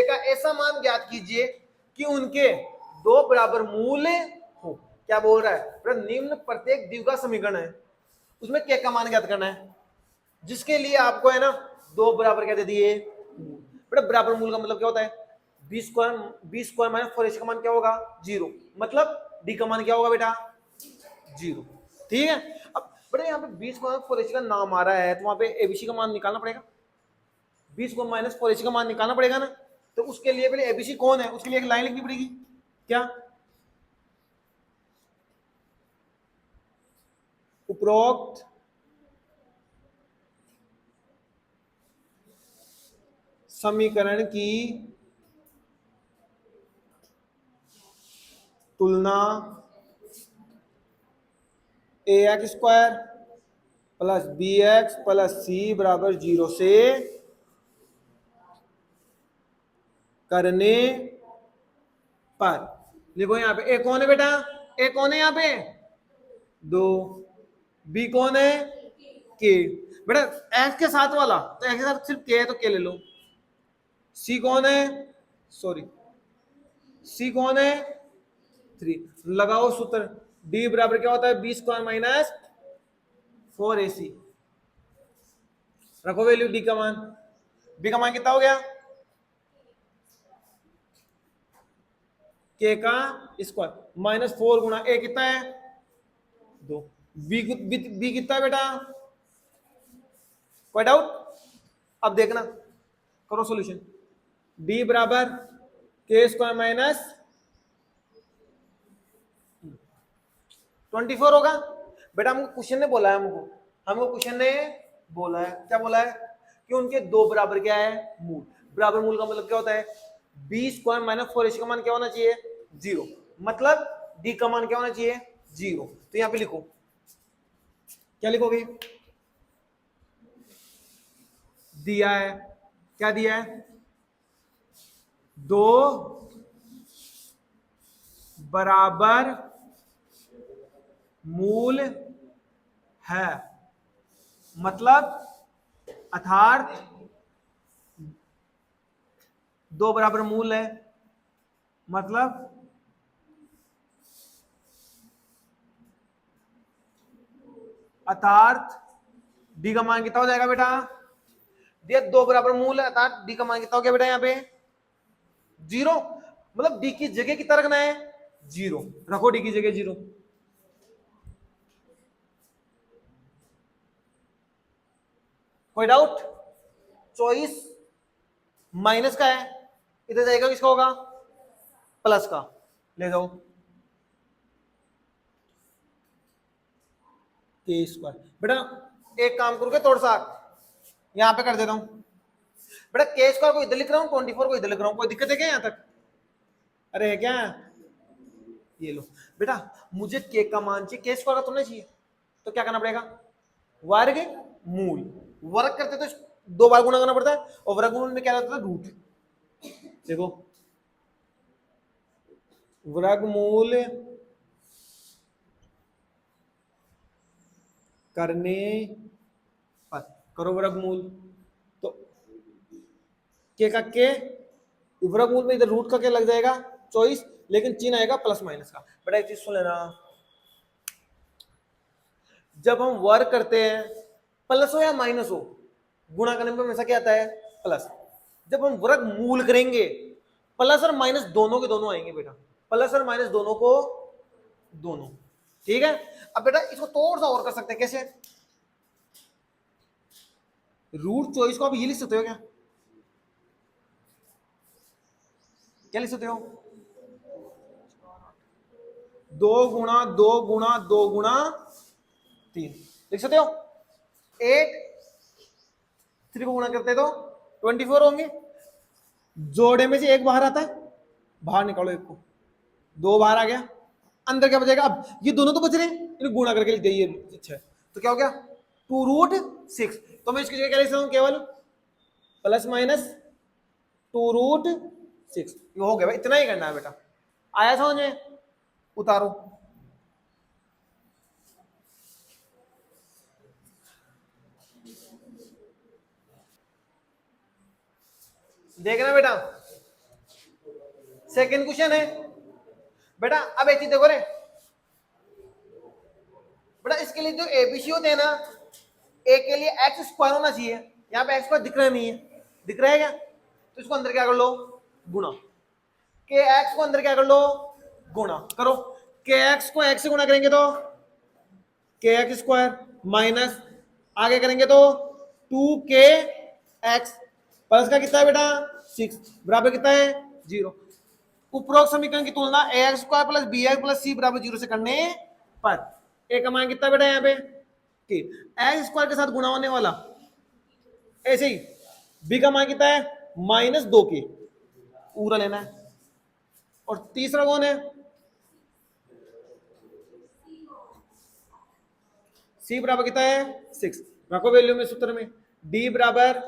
का ऐसा मान ज्ञात कीजिए कि उनके दो बराबर मूल्य हो। क्या बोल रहा है? निम्न प्रत्येक द्विघात समीकरण है, उसमें के का मान ज्ञात करना है, जिसके लिए आपको है ना दो बराबर क्या दे दिए, बेटा बराबर मूल का मतलब क्या होता है? बी स्क्वायर माइनस 4ac का मान क्या होगा? 0। मतलब डी का मान क्या होगा बेटा? 0। ठीक है। अब बेटा यहाँ पे बी स्क्वायर 4ac का नाम आ रहा है, तो वहां पे एबीसी का मान निकालना पड़ेगा, बी स्क्वायर माइनस 4ac का मान निकालना पड़ेगा ना। तो उसके लिए पहले एबीसी कौन है, उसके लिए एक लाइन लिखनी पड़ेगी। क्या? उपरोक्त समीकरण की तुलना a x square plus b x plus सी बराबर 0 से करने पर, देखो यहाँ पे ए कौन है बेटा? ए कौन है यहाँ पे? 2। बी कौन है? के। बेटा एक्स के साथ वाला, तो एक्स के साथ सिर्फ के है तो के ले लो। सी कौन है? सॉरी, सी कौन है? 3। लगाओ सूत्र, डी बराबर क्या होता है? B square minus 4ac। रखो वैल्यू डी का मान, बी का मान कितना हो गया? के का स्क्वायर माइनस 4 गुणा ए कितना है? 2। बी कितना है बेटा? कोई डाउट? अब देखना, करो सॉल्यूशन। डी बराबर के स्क्वायर माइनस 24 होगा। बेटा हमको क्वेश्चन ने बोला है, हमको क्वेश्चन ने बोला है, क्या बोला है? कि उनके दो बराबर क्या है? मूल। बराबर मूल का मतलब क्या होता है? बी स्क्वायर माइनस 4ac का मान क्या होना चाहिए? 0। मतलब डी का मान क्या होना चाहिए? 0। तो यहां पे लिखो, क्या लिखोगे? दिया है, क्या दिया है? दो बराबर मूल है, मतलब अर्थात दो बराबर मूल है, मतलब अर्थात डी का मान कितना हो जाएगा बेटा? दिया दो बराबर मूल है, अर्थात डी का मान कितना हो गया बेटा यहाँ पे? 0। मतलब डी की जगह कितना रखना है? 0। रखो डी की जगह 0। कोई डाउट? चॉइस माइनस का है, इधर जाएगा किसका होगा? प्लस का। ले जाओ के स्क्वायर। बेटा एक काम करोगे, थोड़ा सा यहां पे कर देता हूं। बेटा के स्क्वायर को इधर लिख रहा हूं, 24 को इधर लिख रहा हूं, कोई दिक्कत है क्या यहां तक? अरे है क्या? ये लो बेटा, मुझे के का मान चाहिए, के स्क्वायर का तो नहीं चाहिए, तो क्या करना पड़ेगा? वर्ग मूल। वर्ग करते तो दो बार गुणा करना पड़ता है, और वर्गमूल में क्या रहता था? रूट। देखो वर्गमूल करने पर, करो वर्गमूल, तो के वर्गमूल में इधर रूट का क्या लग जाएगा? चॉइस, लेकिन चिन्ह आएगा प्लस माइनस का। बेटा एक चीज सुन लेना, जब हम वर्ग करते हैं, प्लस हो या माइनस हो, गुणा करने में हमेशा क्या आता है? प्लस। जब हम वर्ग मूल करेंगे, प्लस और माइनस दोनों के दोनों आएंगे बेटा, प्लस और माइनस दोनों को दोनों। ठीक है। अब बेटा इसको थोड़ा सा और कर सकते हैं, कैसे? रूट चॉइस को आप ये लिख सकते हो, क्या क्या लिख सकते हो? 2 गुणा 2 गुणा 2 गुणा 3 लिख सकते हो। 8 3 को गुणा करते तो 24 होंगे। जोड़े में से एक बाहर आता है, बाहर निकालो एक को, 2 बाहर आ गया, अंदर क्या बचेगा? अब ये दोनों तो बच रहे हैं, इन्हें गुणा करके लिख दिए, अच्छा तो क्या हो गया? 2√6। तो मैं इसकी जगह क्या लिख सकता हूँ? केवल प्लस माइनस 2√6। ये हो गया भाई, इतना ही करना है बेटा। आया समझ में? उतारो। देखना बेटा, सेकंड क्वेश्चन है बेटा। अब एक चीज देखो रे बेटा, इसके लिए जो एबीसी होते हैं ना, ए के लिए एक्स स्क्वायर होना चाहिए। यहाँ पे एक्स स्क्वायर दिख रहा नहीं है, दिख रहा है क्या? तो इसको अंदर क्या कर लो, गुणा। के एक्स को अंदर क्या कर लो, गुणा करो। के एक्स को एक्स से गुणा करेंगे तो के एक्स स्क्वायर माइनस आगे करेंगे तो 2k एक्स प्लस का कितना है बेटा 6 बराबर कितना है 0। उपरोक्त समीकरण की तुलना a x square plus b x plus सी बराबर 0 से करने पर ए का मान कितना बेटा यहाँ पे कि एक्स स्क्वायर के साथ गुणा होने वाला, ऐसे ही बी का मान कितना है -2k पूरा लेना है। और तीसरा कौन है, सी बराबर कितना है 6। रखो वैल्यू में सूत्र में, डी बराबर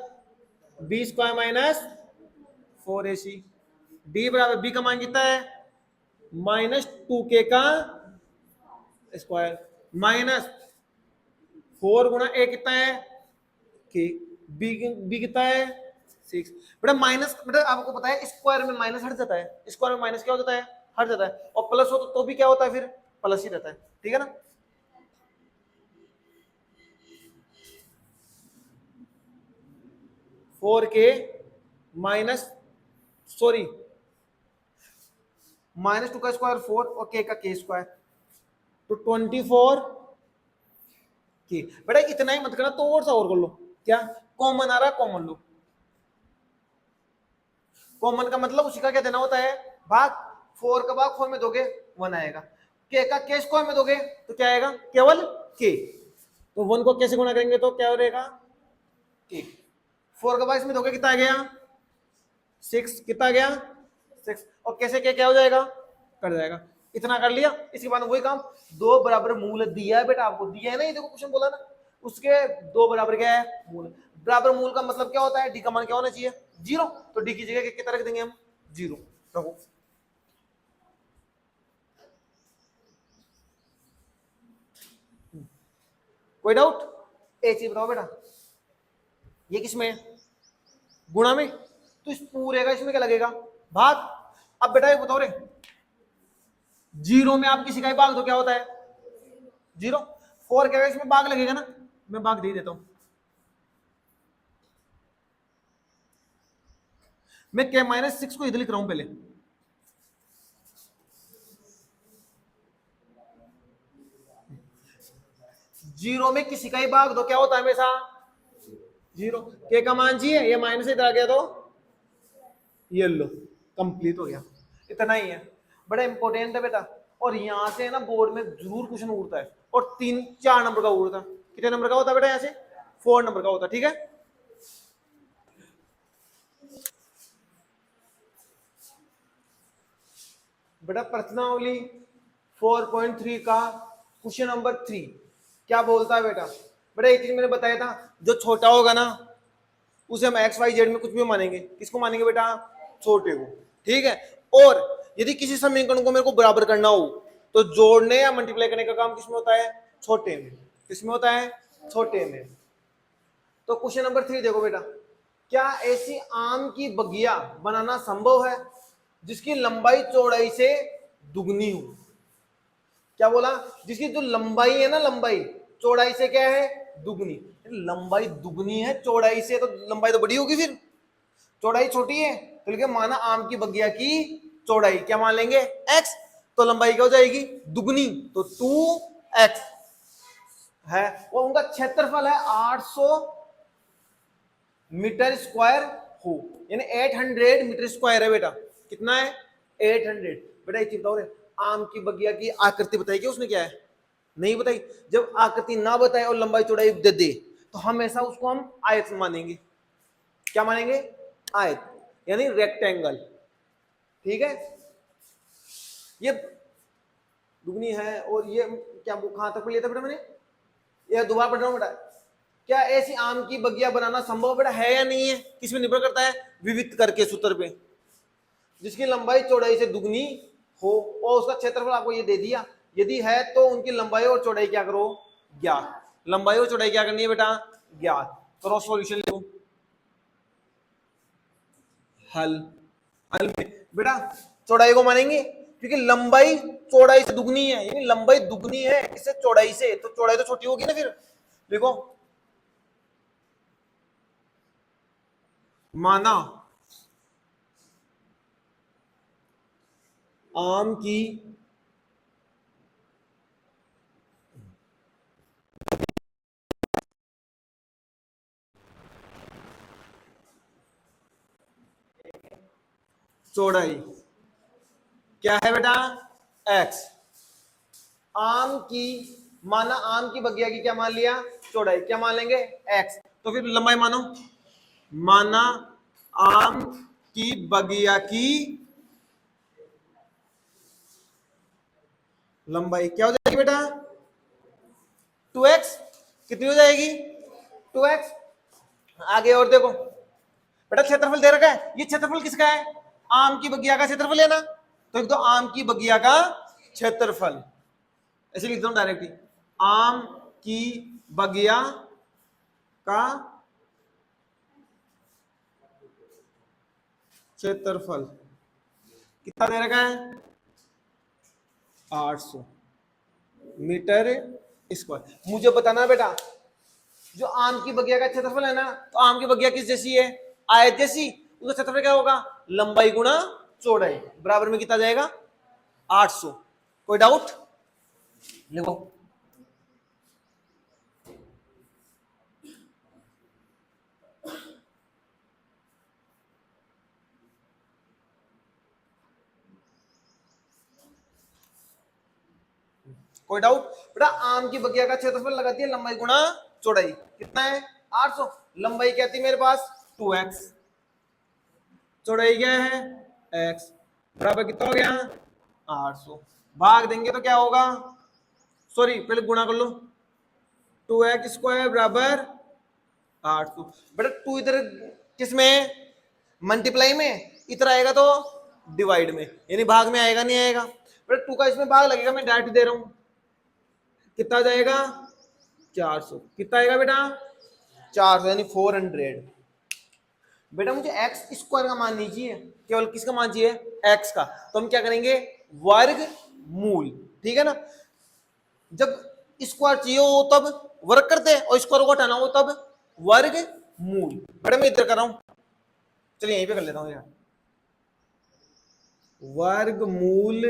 b square minus 4ac। D बराबर बी का मान कितना है -2k का स्क्वायर माइनस 4 गुणा ए कितना है के, बी कितना है 6। बेटा माइनस, बेटा आपको पता है स्क्वायर में माइनस हट जाता है, स्क्वायर में माइनस क्या हो जाता है हट जाता है, और प्लस हो तो भी क्या होता है फिर प्लस ही रहता है, ठीक है ना। -4k -2 का स्क्वायर 4 और k का k स्क्वायर तो 24 k। बेटा इतना ही मत करना, तो और सा और कर लो, क्या कॉमन आ रहा है कॉमन लो। कॉमन का मतलब उसी का क्या देना होता है भाग, 4 का भाग 4 में दोगे 1 आएगा, k का k स्क्वायर में दोगे तो क्या आएगा केवल k। तो 1 को कैसे गुणा करेंगे तो क्या हो रहेगा k। 4 का भाग इसमें दोगे कितना आ गया 6, कितना आ गया 6, और कैसे क्या हो जाएगा कर जाएगा। इतना कर लिया, इसके बाद वही काम, दो बराबर मूल दिया है बेटा, आपको दिया है ना, ये देखो क्वेश्चन बोला ना, उसके दो बराबर क्या है मूल। बराबर मूल का मतलब क्या होता है, डी का मान क्या होना चाहिए 0, तो डी की जगह कितना रख देंगे हम 0 रखो। कोई डाउट, एक चीज बताओ बेटा, ये किसमें है गुणा में, तो इस पूरे का इसमें क्या लगेगा भाग। अब बेटा ये बताओ रे, 0 में आप किसी का ही भाग तो क्या होता है 0, 4 क्या इसमें भाग लगेगा ना, मैं भाग दे देता हूं। मैं k -6 को इधर लिख रहा हूं पहले, जीरो में किसी का ही भाग दो क्या होता है हमेशा 0। k का मान जी है, ये माइनस इधर आ गया तो ये लो कंप्लीट हो गया, इतना ही है। बड़ा इंपॉर्टेंट है बेटा, और यहां से ना बोर्ड में जरूर क्वेश्चन उड़ता है, और 3-4 नंबर का उड़ता है। कितने नंबर का होता है बेटा यहां से 4 नंबर का होता है, ठीक है। बेटा प्रश्नावली 4.3 का क्वेश्चन नंबर 3 क्या बोलता है बेटा। बेटा एक चीज मैंने बताया था, जो छोटा होगा ना उसे हम एक्स वाई जेड में कुछ भी मानेंगे, किसको मानेंगे बेटा छोटे को, ठीक है। और यदि किसी समीकरण को मेरे को बराबर करना हो तो जोड़ने या मल्टीप्लाई करने का काम किसमें होता है छोटे में, किसमें होता है छोटे में। तो क्वेश्चन नंबर 3 देखो बेटा, क्या ऐसी आम की बगिया बनाना संभव है जिसकी लंबाई चौड़ाई से दुगनी हो। क्या बोला, जिसकी जो लंबाई है ना, लंबाई चौड़ाई से क्या है दुगनी। लंबाई दुगनी है चौड़ाई से, तो लंबाई तो बड़ी होगी, फिर चौड़ाई छोटी है, तो लिखे माना आम की बगिया की चौड़ाई क्या मान लेंगे x, तो लंबाई क्या हो जाएगी दुगनी, तो 2x है। और उनका क्षेत्रफल है 800 मीटर स्क्वायर हो, यानी 800 मीटर स्क्वायर है बेटा, कितना है 800। बेटा एक चीज बताओ रे, आम की बगिया की आकृति बताई क्या उसने, क्या है नहीं बताई। जब आकृति ना बताए और लंबाई चौड़ाई दे दे तो हमेशा उसको हम आयत मानेंगे, क्या मानेंगे आयत, यानी रेक्टेंगल, ठीक है। ये दुगनी है, और ये क्या कहां तक लिया था बेटा मैंने, ये दोबारा पढ़ रहा हूं बेटा। क्या ऐसी आम की बगिया बनाना संभव बेटा है या नहीं है, किसमें निर्भर करता है विविध करके सूत्र पे, जिसकी लंबाई चौड़ाई से दुगनी हो और उसका क्षेत्रफल आपको ये दे दिया। यदि है तो उनकी लंबाई और चौड़ाई क्या करो ज्ञात, लंबाई और चौड़ाई क्या करनी है बेटा ज्ञात। करो सॉल्यूशन लो, हल। हल में बेटा चौड़ाई को मानेंगे क्योंकि लंबाई चौड़ाई से दुगनी है, यानी लंबाई दुगनी है इससे चौड़ाई से, तो चौड़ाई तो छोटी होगी ना। फिर देखो माना आम की चौड़ाई क्या है बेटा, x। आम की, माना आम की बगिया की क्या मान लिया, चौड़ाई क्या मान लेंगे, x। तो फिर लंबाई मानो, माना आम की बगिया की लंबाई क्या हो जाएगी बेटा, 2x। कितनी हो जाएगी, 2x। आगे और देखो बेटा क्षेत्रफल दे रखा है, ये क्षेत्रफल किसका है, आम की बगिया का क्षेत्रफल है ना, तो एक तो आम की बगिया का क्षेत्रफल, ऐसे लिख दो डायरेक्टली, आम की बगिया का क्षेत्रफल कितना दे रखा है, 800 मीटर स्क्वायर। मुझे बताना बेटा जो आम की बगिया का क्षेत्रफल है ना, तो आम की बगिया किस जैसी है, आयत जैसी, उसका क्षेत्रफल क्या होगा, लंबाई गुणा चौड़ाई, बराबर में कितना जाएगा, 800। कोई डाउट, लिखो। कोई डाउट, बेटा आम की बगिया का क्षेत्रफल लगाती है लंबाई गुणा चौड़ाई, कितना है 800। लंबाई क्या थी मेरे पास 2x, चौड़ाई क्या है x, बराबर कितना हो गया 800। भाग देंगे तो क्या होगा, सॉरी पहले गुणा कर लो, 2x स्क्वायर बराबर 800। बेटा 2 इधर किसमें, मल्टीप्लाई में, इधर आएगा तो डिवाइड में, यानी भाग में आएगा नहीं आएगा, बेटा 2 का इसमें भाग लगेगा, मैं डायरेक्ट दे रहा हूं, कितना जाएगा 400, कितना आएगा बेटा 400 यानी 400। बेटा मुझे एक्स स्क्वायर का मान नहीं चाहिए, केवल किसका मान चाहिए, एक्स का, तो हम क्या करेंगे वर्ग मूल, ठीक है ना। जब स्क्वायर चाहिए हो तब वर्ग करते हैं और स्क्वायर को हटाना हो तब वर्ग मूल। बेटा मैं इधर कर रहा हूं, चलिए यहीं पे कर लेता हूं यार, वर्ग मूल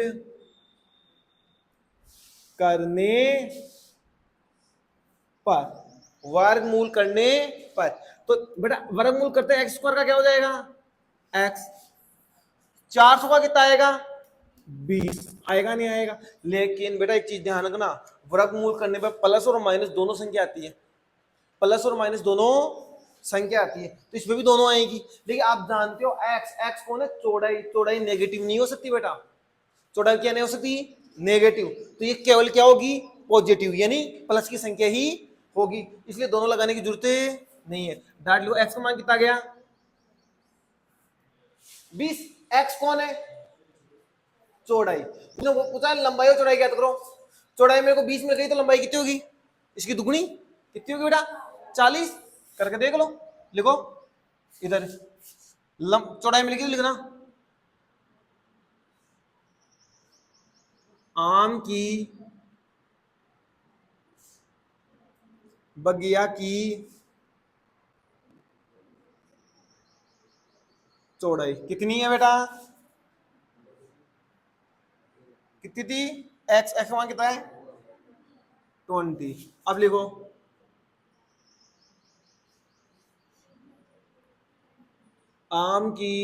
करने पर, वर्गमूल करने पर, तो बेटा वर्गमूल करते हैं एक्स स्क्वायर का क्या हो जाएगा एक्स, 400 का कितना आएगा 20, आएगा नहीं आएगा। लेकिन बेटा एक चीज ध्यान रखना, वर्गमूल करने पर प्लस और माइनस दोनों संख्या आती है, प्लस और माइनस दोनों संख्या आती है, तो इसमें भी दोनों आएगी। लेकिन आप जानते हो एक्स, एक्स कौन है, चौड़ाई, चौड़ाई नेगेटिव नहीं हो सकती बेटा, चौड़ाई क्या नहीं हो सकती, नेगेटिव, तो ये केवल क्या होगी पॉजिटिव, यानी प्लस की संख्या ही होगी, इसलिए दोनों लगाने की जरूरत नहीं है। डाट लो एक्स का मान कितना गया 20, एक्स कौन है चौड़ाई, तुमने वो पूछा लंबाई और चौड़ाई क्या करो, चौड़ाई मेरे को 20 मिल गई तो लंबाई कितनी होगी, इसकी दुगनी कितनी होगी बेटा 40, करके देख लो, लिखो इधर चौड़ाई मिल गई तो लिखना, आम की बगिया की चौड़ाई कितनी है बेटा, कितनी थी, एक्स, एक्स मान कितना है 20। अब लिखो आम की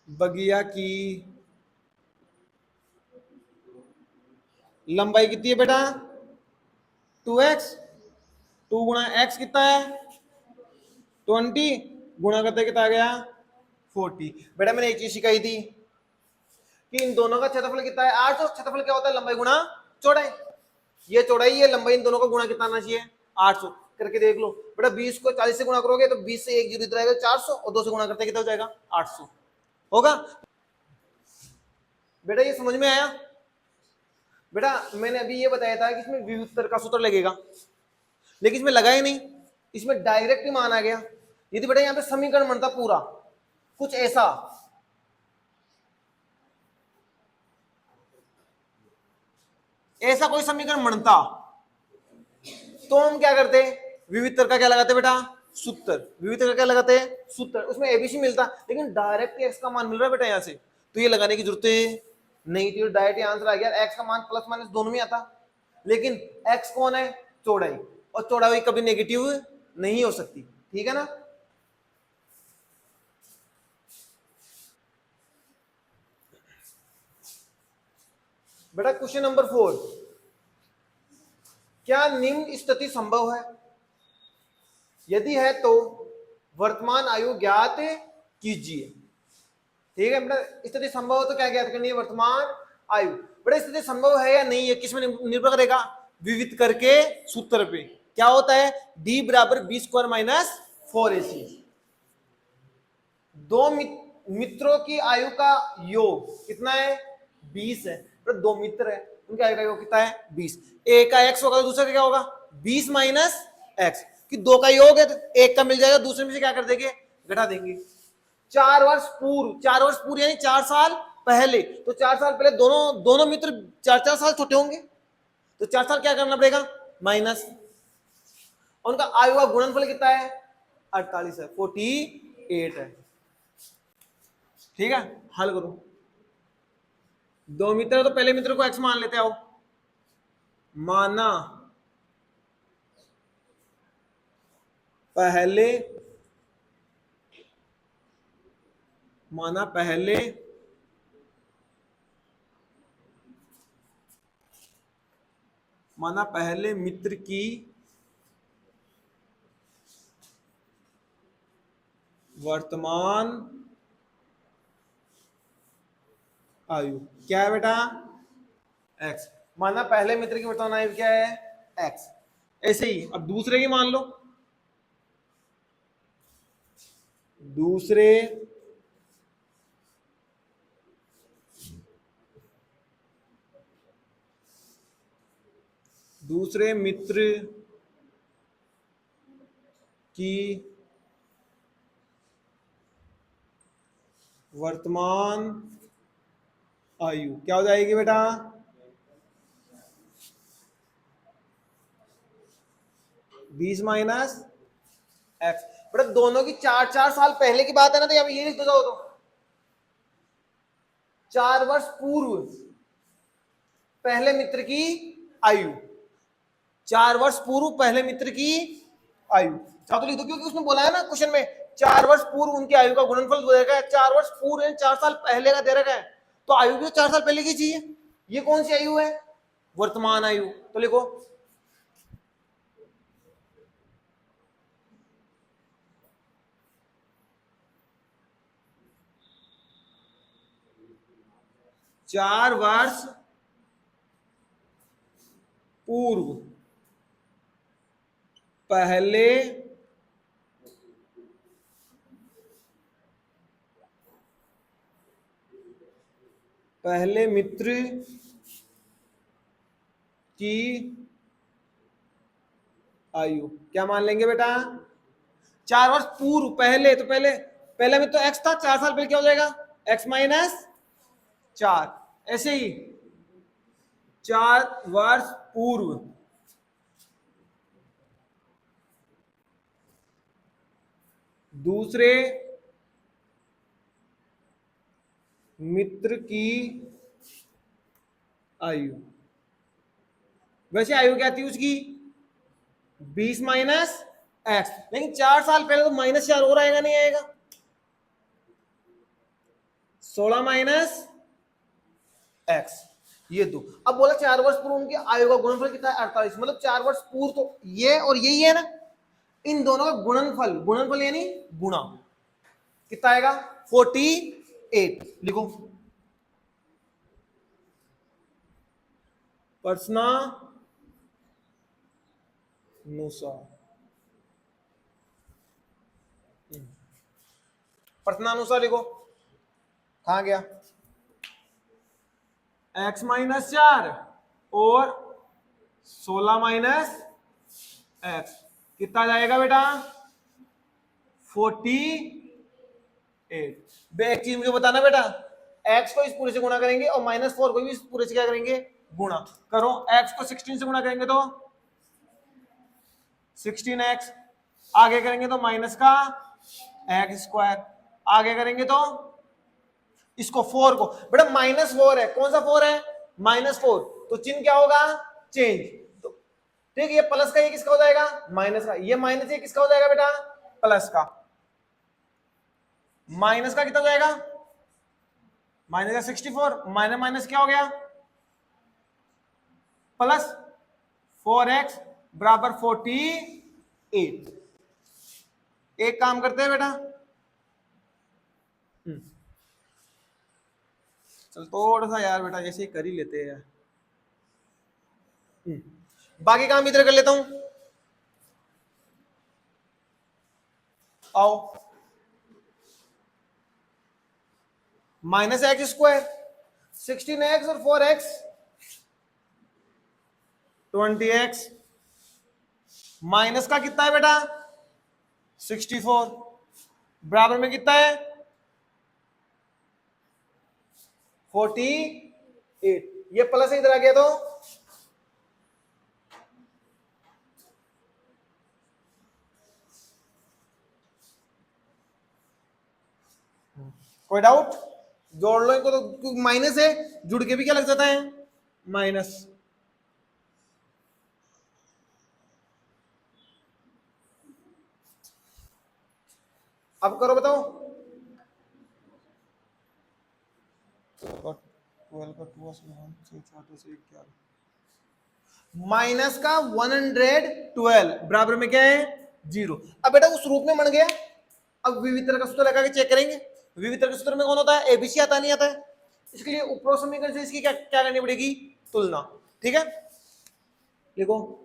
बगिया की लंबाई कितनी है बेटा 2x, 2 गुणा एक्स कितना है 20, गुणा करते कितना आ गया 40। बेटा मैंने एक चीज सिखाई थी कि इन दोनों का क्षेत्रफल कितना है 800, क्षेत्रफल क्या होता है लंबाई गुणा चौड़ाई, ये चौड़ाई है, लंबाई, इन दोनों का गुणा कितना आना चाहिए 800, करके देख लो बेटा 20 को 40 से गुणा करोगे तो 20 से एक जीरो इधर आएगा 400 और 2 से गुणा करते कितना हो जाएगा 800 होगा। बेटा ये समझ में आया, बेटा मैंने अभी ये बताया था कि इसमें विभुत्तर का सूत्र लगेगा, लेकिन इसमें लगा ही नहीं, इसमें डायरेक्ट ही मान आ गया, यदि बेटा यहाँ पे समीकरण बनता पूरा कुछ ऐसा, ऐसा कोई समीकरण बनता, तो हम क्या करते, विविधतर का क्या लगाते बेटा, सूत्र, विविधतर का क्या लगाते हैं, सूत्र, उसमें एबीसी मिलता, लेकिन डायरेक्ट एक्स का मान मिल रहा है बेटा यहाँ से, तो ये लगाने की जरूरत नहीं थी, डायरेक्ट आंसर आ गया, एक्स का मान प्लस माइनस दोनों में आता, लेकिन एक्स कौन है, चौड़ाई, और चौड़ाई कभी नेगेटिव नहीं हो सकती, ठीक है ना। बेटा क्वेश्चन नंबर 4, क्या निम्न स्थिति संभव है, यदि है तो वर्तमान आयु ज्ञात कीजिए, ठीक है बेटा। स्थिति संभव हो तो क्या ज्ञात करनी है, वर्तमान आयु। बेटा स्थिति संभव है या नहीं है किसमें निर्भर करेगा, विविध करके सूत्र पे, क्या होता है, d बराबर बी स्क्वायर माइनस 4ac, दो मित्रों की आयु का योग कितना है, 20 है, तो दो मित्र है, उनकी आयु का योग कितना है, 20, एक का x होगा तो दूसरे का क्या होगा, 20 माइनस x, कि दो का योग है तो एक का मिल जाएगा, दूसरे में से क्या कर देंगे, घटा देंगे। 4 वर्ष पूर्व यानी 4 साल पहले, तो 4 साल पहले दोनों मित्र 4-4 साल छोटे होंगे, तो 4 साल क्या करना पड़ेगा, माइनस, उनका आयु का गुणनफल कितना है, 48 है, 48 है, ठीक है। हल करो, दो मित्र तो पहले मित्र को x मान लेते आओ, माना पहले मित्र की वर्तमान आयु क्या है बेटा, x, माना पहले मित्र की वर्तमान आयु क्या है, x, ऐसे ही अब दूसरे की मान लो, दूसरे मित्र की वर्तमान आयु क्या हो जाएगी बेटा, 20 माइनस x, बेटा दोनों की 4-4 साल पहले की बात है ना, तो यहाँ पे ये लिख दो, तो 4 वर्ष पूर्व पहले मित्र की आयु, 4 वर्ष पूर्व पहले मित्र की आयु, चाहो तो लिख दो, क्योंकि उसने बोला है ना क्वेश्चन में 4 वर्ष पूर्व उनकी आयु का गुणनफल दे रखा है, 4 वर्ष पूर्व 4 साल पहले का दे रखा है, तो आयु भी 4 साल पहले की चाहिए, ये कौन सी आयु है, वर्तमान आयु, तो लिखो चार वर्ष पूर्व पहले मित्र की आयु क्या मान लेंगे बेटा, 4 वर्ष पूर्व पहले, तो पहले में तो x था, 4 साल पहले क्या हो जाएगा, x माइनस 4, ऐसे ही 4 वर्ष पूर्व दूसरे मित्र की आयु, वैसे आयु क्या थी उसकी, 20 माइनस एक्स, लेकिन 4 साल पहले तो -4 और आएगा, नहीं आएगा, 16 माइनस एक्स, ये दो। अब बोला 4 वर्ष पूर्व उनकी आयु का गुणनफल कितना है, 48, मतलब 4 वर्ष पूर्व तो ये और यही है ना, इन दोनों का गुणनफल यानी गुणा कितना आएगा, 48, लिखो प्रश्नानुसार लिखो, कहां गया, x माइनस 4 और 16 माइनस एक्स कितना जाएगा बेटा, 48। एक चीज मुझे बताना बेटा, x को इस पूरे से गुणा करेंगे और -4 को भी इस पूरे से क्या करेंगे, गुणा करो। x को 16 से गुणा करेंगे तो 16x, आगे करेंगे तो माइनस का x², आगे करेंगे तो इसको 4 को, बेटा -4 है, कौन सा 4 है, -4, तो चिन्ह क्या होगा, चेंज। तो ठीक, ये प्लस का ये किसका हो जाएगा, माइनस का, ये माइनस ये किसका हो जाएगा बेटा, प्लस का। माइनस का कितना हो जाएगा, माइनस का 64, माइनस माइनस क्या हो गया, प्लस 4x बराबर 48। एक काम करते हैं बेटा, चल थोड़ा सा यार बेटा ऐसे ही कर ही लेते हैं यार, बाकी काम इधर कर लेता हूं। आओ, -x², 16x और 4x 20x, माइनस का कितना है बेटा 64, बराबर में कितना है 48, ये प्लस इधर आ गया तो कोई डाउट, जोड़ लो इनको, तो माइनस है, जुड़ के भी क्या लग जाता है, माइनस। अब करो बताओ, 12 का 2 माइनस का 112 बराबर में क्या है 0। अब बेटा उस रूप में बन गया, अब विविधता का सूत्र लगा के चेक करेंगे, विविधता के सूत्र में कौन होता है, एबीसी आता नहीं आता है, इसके लिए उपरोक्त समीकरण से इसकी क्या क्या करनी पड़ेगी, तुलना। ठीक है, देखो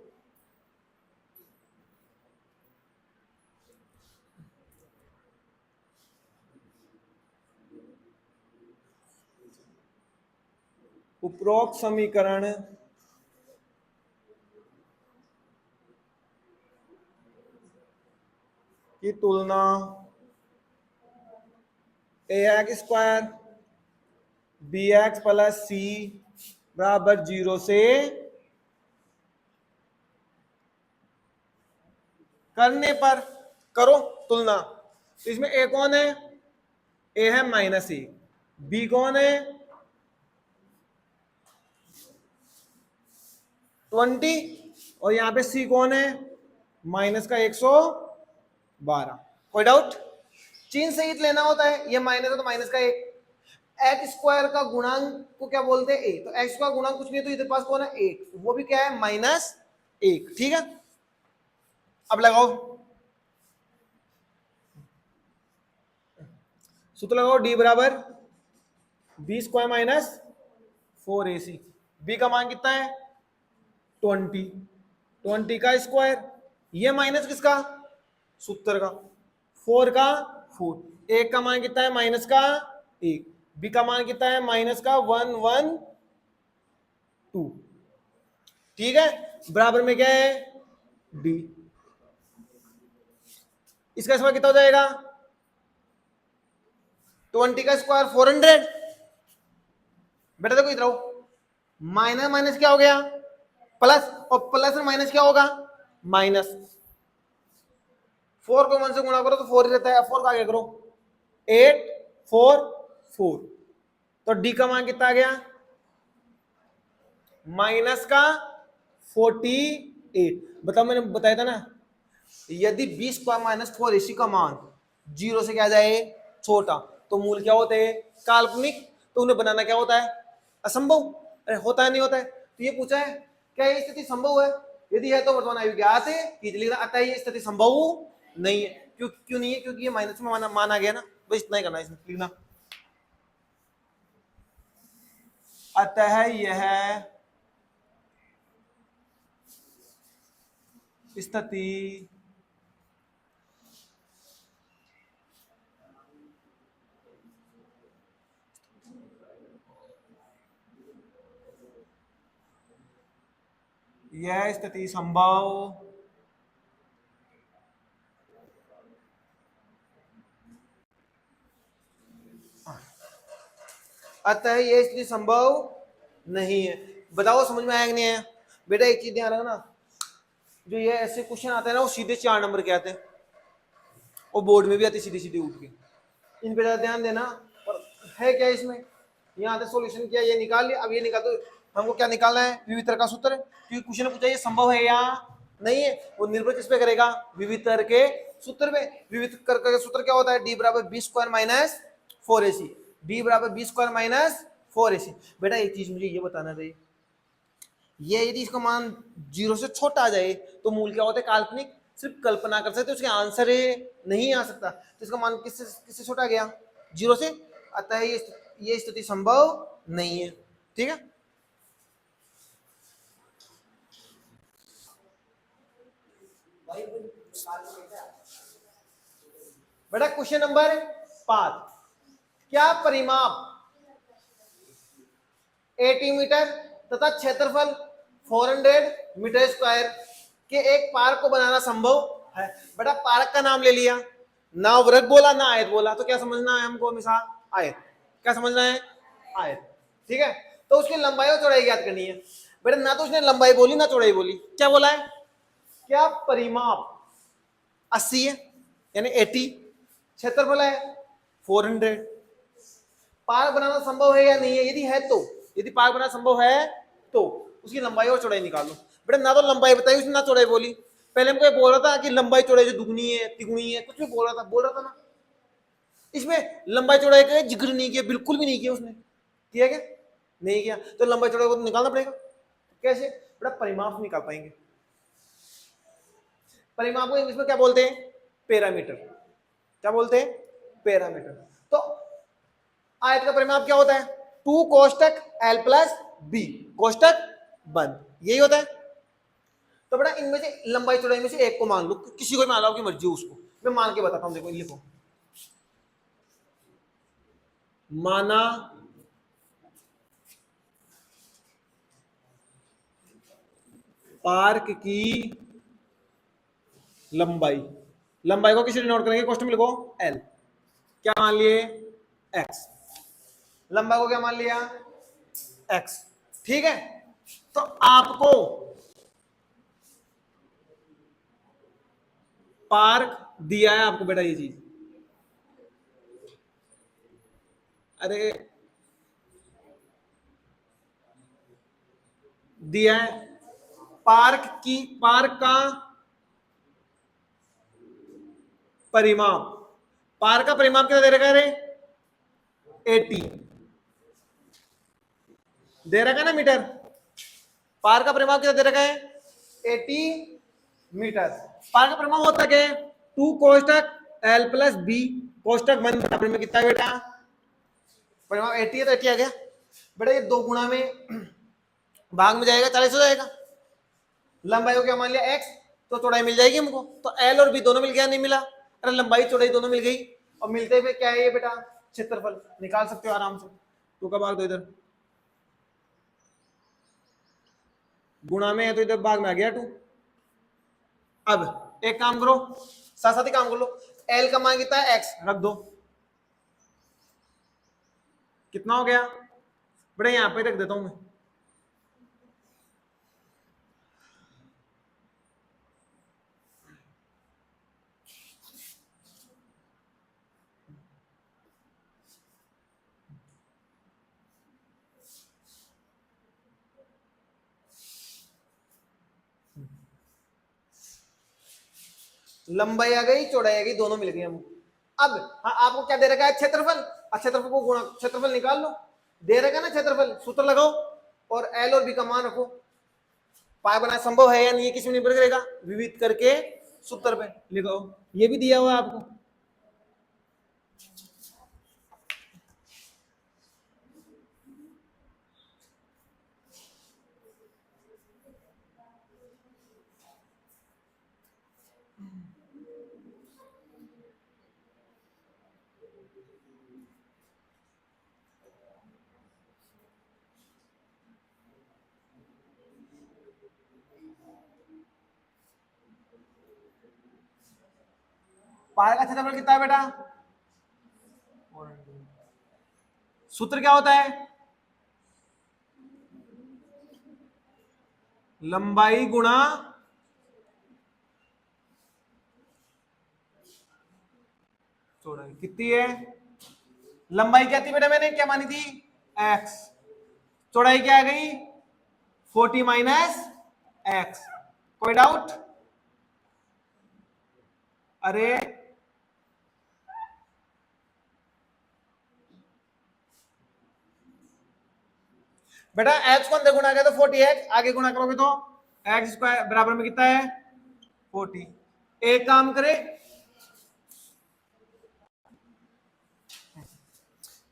उपरोक्त समीकरण की तुलना ax² bx + c बराबर 0 से करने पर करो तुलना। तो इसमें a कौन है, a है -1, b कौन है 20, और यहां पे c कौन है -112। कोई डाउट, चिन्ह सहित लेना होता है, ये माइनस है तो माइनस का 1, x² का गुणांक को क्या बोलते हैं a, तो x का गुणांक कुछ नहीं तो इधर पास कौन है 1, वो भी क्या है -1। ठीक है, अब लगाओ सूत्र, लगाओ d बराबर b² - 4ac, b का मान कितना है 20, 20 का स्क्वायर, ये माइनस किसका सूत्र का, 4 का 4, एक का मान कितना है माइनस का 1, बी का मान कितना है माइनस का 112। ठीक है, बराबर में क्या है डी, इसका स्क्वायर कितना हो जाएगा 20 का स्क्वायर 400। बेटा देखो इधर आओ, माइनस माइनस क्या हो गया प्लस, और प्लस में माइनस क्या होगा माइनस, 4 को 1 से गुणा करो तो 4 ही रहता है, 4 का आगे करो 8 4 4, तो डी का मान कितना आ गया माइनस का 48। बताओ, मैंने बताया था ना, यदि 20² - 4ac का मान 0 से क्या जाए छोटा, तो मूल क्या होते हैं काल्पनिक, तो उन्हें बनाना क्या होता है असंभव। अरे होता है नहीं होता है, तो ये पूछा है क्या ये स्थिति संभव है, यदि है तो वर्तमान आयु ज्ञात है, कीजिए अतः ये स्थिति संभव नहीं है। क्यों नहीं है, क्योंकि ये माइनस में मान आ गया ना, बस इतना ही करना है इसमें लिखना। अतः यह स्थिति यह स्थिति संभव अतः ये इसलिए संभव नहीं है। बताओ समझ में आया कि नहीं आया? बेटा एक चीज ध्यान रखना, जो ये ऐसे क्वेश्चन आते हैं ना वो सीधे 4 नंबर के आते हैं, और बोर्ड में भी आते सीधे सीधे उठ के, इन पे ज्यादा ध्यान देना। और है क्या इसमें, यहाँ से सॉल्यूशन किया, ये निकाल लिया, अब ये निकाल दो। हमको क्या निकालना है? विवितर का सूत्र, क्योंकि क्वेश्चन ने पूछा ये संभव है या नहीं है, वो निर्भर किस पे करेगा? विवितर के सूत्र पे। विवितर का सूत्र क्या होता है? डी बराबर b square minus 4ac, D बराबर बी स्क्वायर माइनस 4ac। बेटा एक चीज मुझे ये बताना चाहिए, ये यदि इसका मान 0 से छोटा आ जाए तो मूल क्या होता है? काल्पनिक। सिर्फ कल्पना कर सकते, उसके आंसर नहीं आ सकता। तो इसका मान किससे किससे छोटा गया? 0 से। अतः ये स्थिति संभव नहीं है। ठीक है, बेटा क्वेश्चन नंबर 5, क्या परिमाप 80 मीटर तथा क्षेत्रफल 400 मीटर स्क्वायर के एक पार्क को बनाना संभव है? बेटा पार्क का नाम ले लिया, ना वृत्त बोला ना आयत बोला, तो क्या समझना है हमको? हमेशा आयत। क्या समझना है? आयत। ठीक है, तो उसकी लंबाई और चौड़ाई ज्ञात करनी है। बेटा ना तो उसने लंबाई बोली ना चौड़ाई बोली, क्या बोला है? क्या परिमाप 80 है यानी 80, क्षेत्रफल है 400, पार्क बनाना संभव है या नहीं है? यदि है तो, यदि पार्क बनाना संभव है तो उसकी लंबाई और चौड़ाई निकालो। बेटा ना तो लंबाई बताई उसने ना चौड़ाई बोली। पहले हमको बोल रहा था कि लंबाई चौड़ाई जो दुगनी है तिगुनी है, कुछ भी बोल रहा था ना। इसमें लंबाई चौड़ाई का जिक्र नहीं किया, बिल्कुल भी नहीं किया उसने। किया क्या? नहीं किया। तो लंबाई चौड़ाई को तो निकालना पड़ेगा। कैसे? बेटा परिमाप से निकाल पाएंगे। परिमाप को इंग्लिश में क्या बोलते हैं? पैरामीटर। क्या बोलते हैं? पैरामीटर। तो आयत का परिमाप क्या होता है? 2 कोष्टक l प्लस बी कोष्टक बंद, यही होता है। तो बेटा इनमें से लंबाई चौड़ाई में से एक को मान लो, किसी को मान लो, आपकी मर्जी हो, उसको मैं मान के बताता हूं। देखो लिखो, माना पार्क की लंबाई, लंबाई को किसी नोट करेंगे, क्वेश्चन में लिखो l, क्या मान लिए? x। लंबाई को क्या मान लिया? x। ठीक है, तो आपको पार्क दिया है, आपको बेटा ये चीज, अरे दिया है पार्क का परिमाप, पार्क का परिमाप कितना दे रखा है? 80 दे रखा है ना मीटर। पार्क का परिमाप कितना दे रखा है? 80 मीटर। पार्क का परिमाप होता क्या है? 2 कोष्टक l प्लस बी कोष्टक बंद बराबर में कितना बेटा? परिमाप 80 है तो 80 आ गया। बेटा ये 2 गुणा में भाग में जाएगा, 40 हो जाएगा। लंबाई को क्या मान लिया? x, तो चौड़ाई मिल जाएगी हमको। तो l और b दोनों मिल गया, नहीं मिला? अरे लंबाई चौड़ाई दोनों मिल गई, और मिलते हुए क्या है ये बेटा? क्षेत्रफल। निकाल सकते हो आराम से। तो कब भाग दो, इधर गुणा में है तो इधर भाग में आ गया 2। अब एक काम करो, साथ साथ ही काम कर लो। l का मान कितना है? x रख दो, कितना हो गया? बेटा यहां पे रख देता हूं मैं। लंबाई आ गई, चौड़ाई आ गई, दोनों मिल गई हमको। अब हाँ, आपको क्या दे रखा है? क्षेत्रफल। क्षेत्रफल को गुणा, क्षेत्रफल निकाल लो। दे रखा ना क्षेत्रफल, सूत्र लगाओ और एल और बी का मान रखो। पाई बनाना संभव है या नहीं, किसी में निर्भर करेगा? विविध करके सूत्र पे लिखो, ये भी दिया हुआ है आपको। पाई का क्षेत्रफल कितना है बेटा? सूत्र क्या होता है? लंबाई गुणा चौड़ाई। कितनी है लंबाई? क्या थी बेटा, मैंने क्या मानी थी? x। चौड़ाई क्या आ गई? 40 माइनस x। कोई डाउट? अरे बेटा x को अंदर गुणा किया तो 40x, आगे गुणा करोगे तो x स्क्वायर बराबर में कितना है? 40। एक काम करे,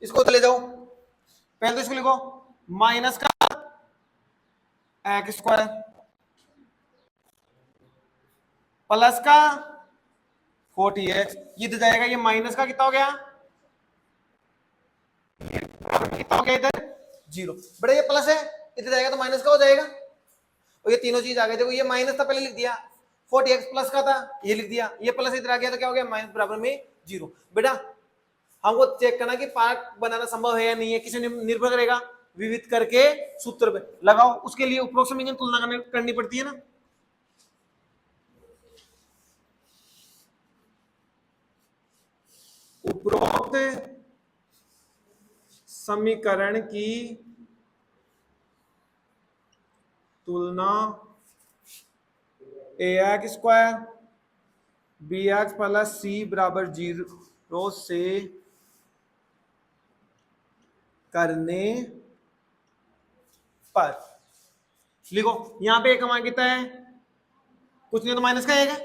इसको तो ले जाओ, पहले तो इसको लिखो माइनस का एक्स स्क्वायर प्लस का 40x, ये तो जाएगा, ये माइनस का कितना हो गया? कितना हो गया इधर? 0। बेटा ये प्लस है, इधर जाएगा तो माइनस का हो जाएगा, और ये तीनों चीज आ गई। देखो ये माइनस था पहले लिख दिया, 40x प्लस का था ये लिख दिया, ये प्लस इधर आ गया तो क्या हो गया? माइनस बराबर में 0। बेटा हमको चेक करना कि पार्ट बनाना संभव है या नहीं है, किसे निर्भर करेगा? विविध करके सूत्र पे लगाओ, उसके लिए उपरोक्त समीकरण तुलना करनी पड़ती है ना। उपरोक्त समीकरण की तुलना ax square bx plus c बराबर 0 से करने पर। लिखो यहां पे a का मान कितना है? कुछ नहीं तो माइनस का एक है।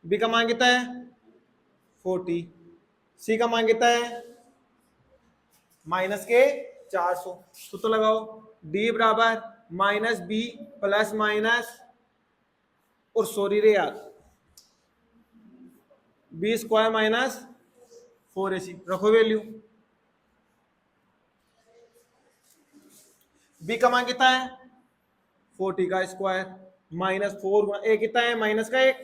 b का मान कितना है? 40। c का मान कितना है? माइनस के 400। सूत्र लगाओ, d बराबर माइनस बी प्लस माइनस, और सॉरी रे यार, बी स्क्वायर माइनस 4ac। रखो वैल्यू, बी का मान कितना है? 40 का स्क्वायर माइनस 4 गुणा ए कितना है? माइनस का 1।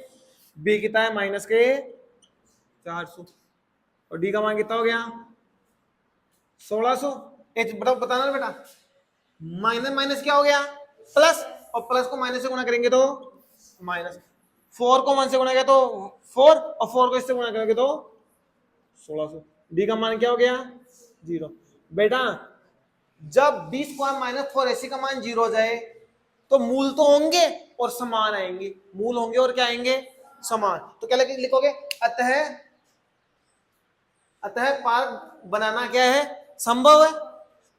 बी कितना है? माइनस के 400। और डी का मान कितना हो गया? 1600। बताना ना बेटा, माइनस माइनस क्या हो गया? प्लस, और प्लस को माइनस से गुणा करेंगे तो माइनस। 4 को 1 से गुणा किया तो 4, और 4 को इससे गुणा करेंगे तो 1600। डी का मान क्या हो गया? 0। बेटा जब बी स्क्वायर माइनस 4ac का मान 0 हो जाए तो मूल तो होंगे और समान आएंगे, मूल होंगे और क्या आएंगे? समान। तो क्या लिखोगे? अतः पार्क बनाना क्या है? संभव है।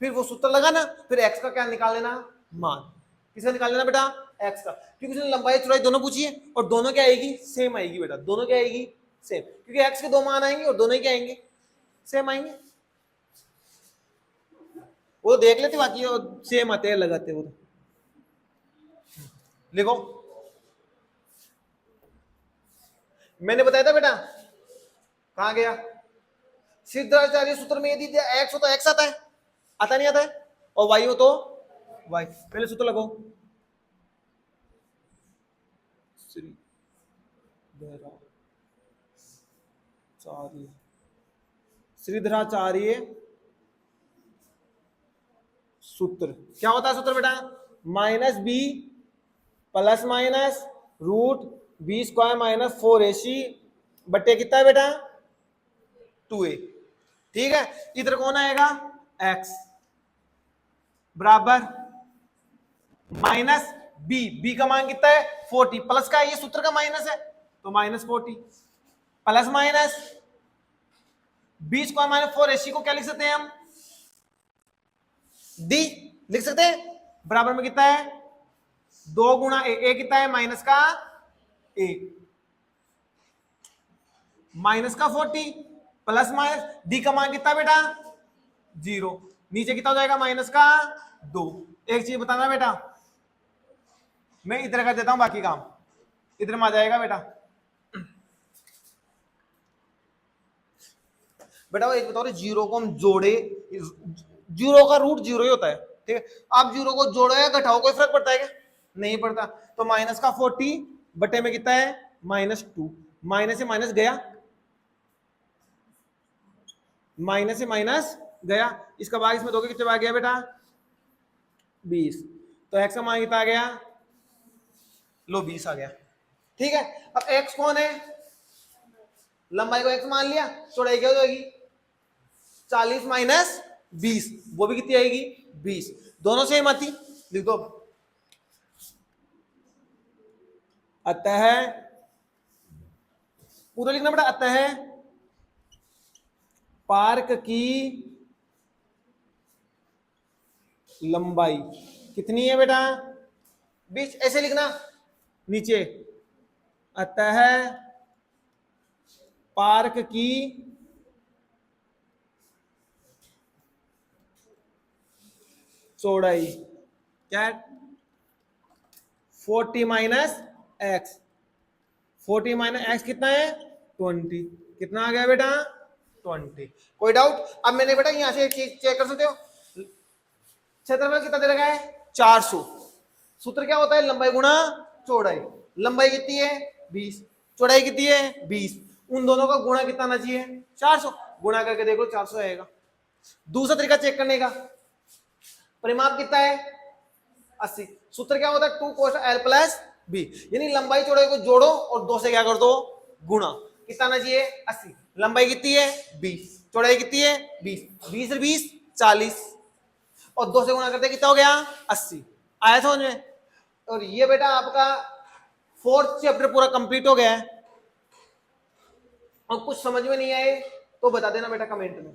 फिर वो सूत्र लगाना, फिर x का क्या निकाल लेना? मान। किसका निकाल लेना बेटा? x का, क्योंकि उसने लंबाई चौड़ाई दोनों पूछी है, और दोनों क्या आएगी? सेम आएगी बेटा, दोनों क्या आएगी? सेम, क्योंकि x के दो मान आएंगे और दोनों ही क्या आएंगे? सेम आएंगे। वो देख लेते, बाकी सेम आते हैं लगाते वो। लिखो, मैंने बताया था बेटा, कहां गया? सिद्धाचार्य सूत्र में यदि x हो तो x आता है, आता नहीं आता है, और y हो तो y। पहले सूत्र लगाओ, श्रीधराचार्य सूत्र क्या होता है? सूत्र बेटा minus b plus minus root b square minus 4ac बट्टे कितना है बेटा? 2a। ठीक है, इधर कौन आएगा? x बराबर माइनस बी का मान कितना है? 40, प्लस का ये सूत्र का माइनस है तो minus 40, plus minus b square minus 4ac को क्या लिख सकते हैं हम? डी लिख सकते हैं। बराबर में कितना है? 2 गुणा ए कितना है? माइनस का ए, माइनस का 40 प्लस माइनस डी का मान कितना बेटा? 0। नीचे कितना हो जाएगा? माइनस का 2। एक चीज बताना बेटा, मैं इधर कर देता हूं, बाकी काम इधर में आ जाएगा बेटा। बेटा एक बताओ, जीरो को हम जोड़े, जीरो का रूट जीरो ही होता है, ठीक है? आप जीरो को जोड़ो या घटाओ, कोई फर्क पड़ता है क्या? नहीं पड़ता। तो माइनस का 40 बटे में कितना है? -2। माइनस से माइनस गया, माइनस से माइनस गया, इसका भाग इसमें दोगे कितने आ गया बेटा 20, तो x का मान कितना आ गया, लो 20 आ गया। ठीक है, अब x कौन है, लंबाई को x मान लिया, चौड़ाई क्या हो जाएगी 40 माइनस 20, वो भी कितनी आएगी 20, दोनों सेम आती, लिख दो। अतः पूरा लिखना बेटा, अतः पार्क की लंबाई कितनी है बेटा 20, ऐसे लिखना नीचे, अतः पार्क की चौड़ाई क्या है 40 माइनस एक्स, 40 माइनस एक्स कितना है 20, कितना आ गया बेटा 20। कोई डाउट? अब मैंने बेटा यहां से चेक कर सकते हो, क्षेत्रफल कितना दे रखा है 400, सूत्र क्या होता है लंबाई गुणा चौड़ाई, लंबाई कितनी है 20, चौड़ाई कितनी है 20, उन दोनों का गुणा कितना आना चाहिए 400, गुणा करके देखो 400 आएगा। दूसरा तरीका चेक करने का, परिमाप कितना है 80, सूत्र क्या होता है 2 cos l प्लस बी, यानी लंबाई चौड़ाई को जोड़ो और 2 से क्या कर दो गुणा, कितना आना चाहिए 80, लंबाई कितनी है 20, चौड़ाई कितनी है 20, 20 से 20 40, और 2 से गुणा करते कितना हो गया 80, आया समझ में? और ये बेटा आपका 4th चैप्टर पूरा कंप्लीट हो गया है। और कुछ समझ में नहीं आए तो बता देना बेटा कमेंट में।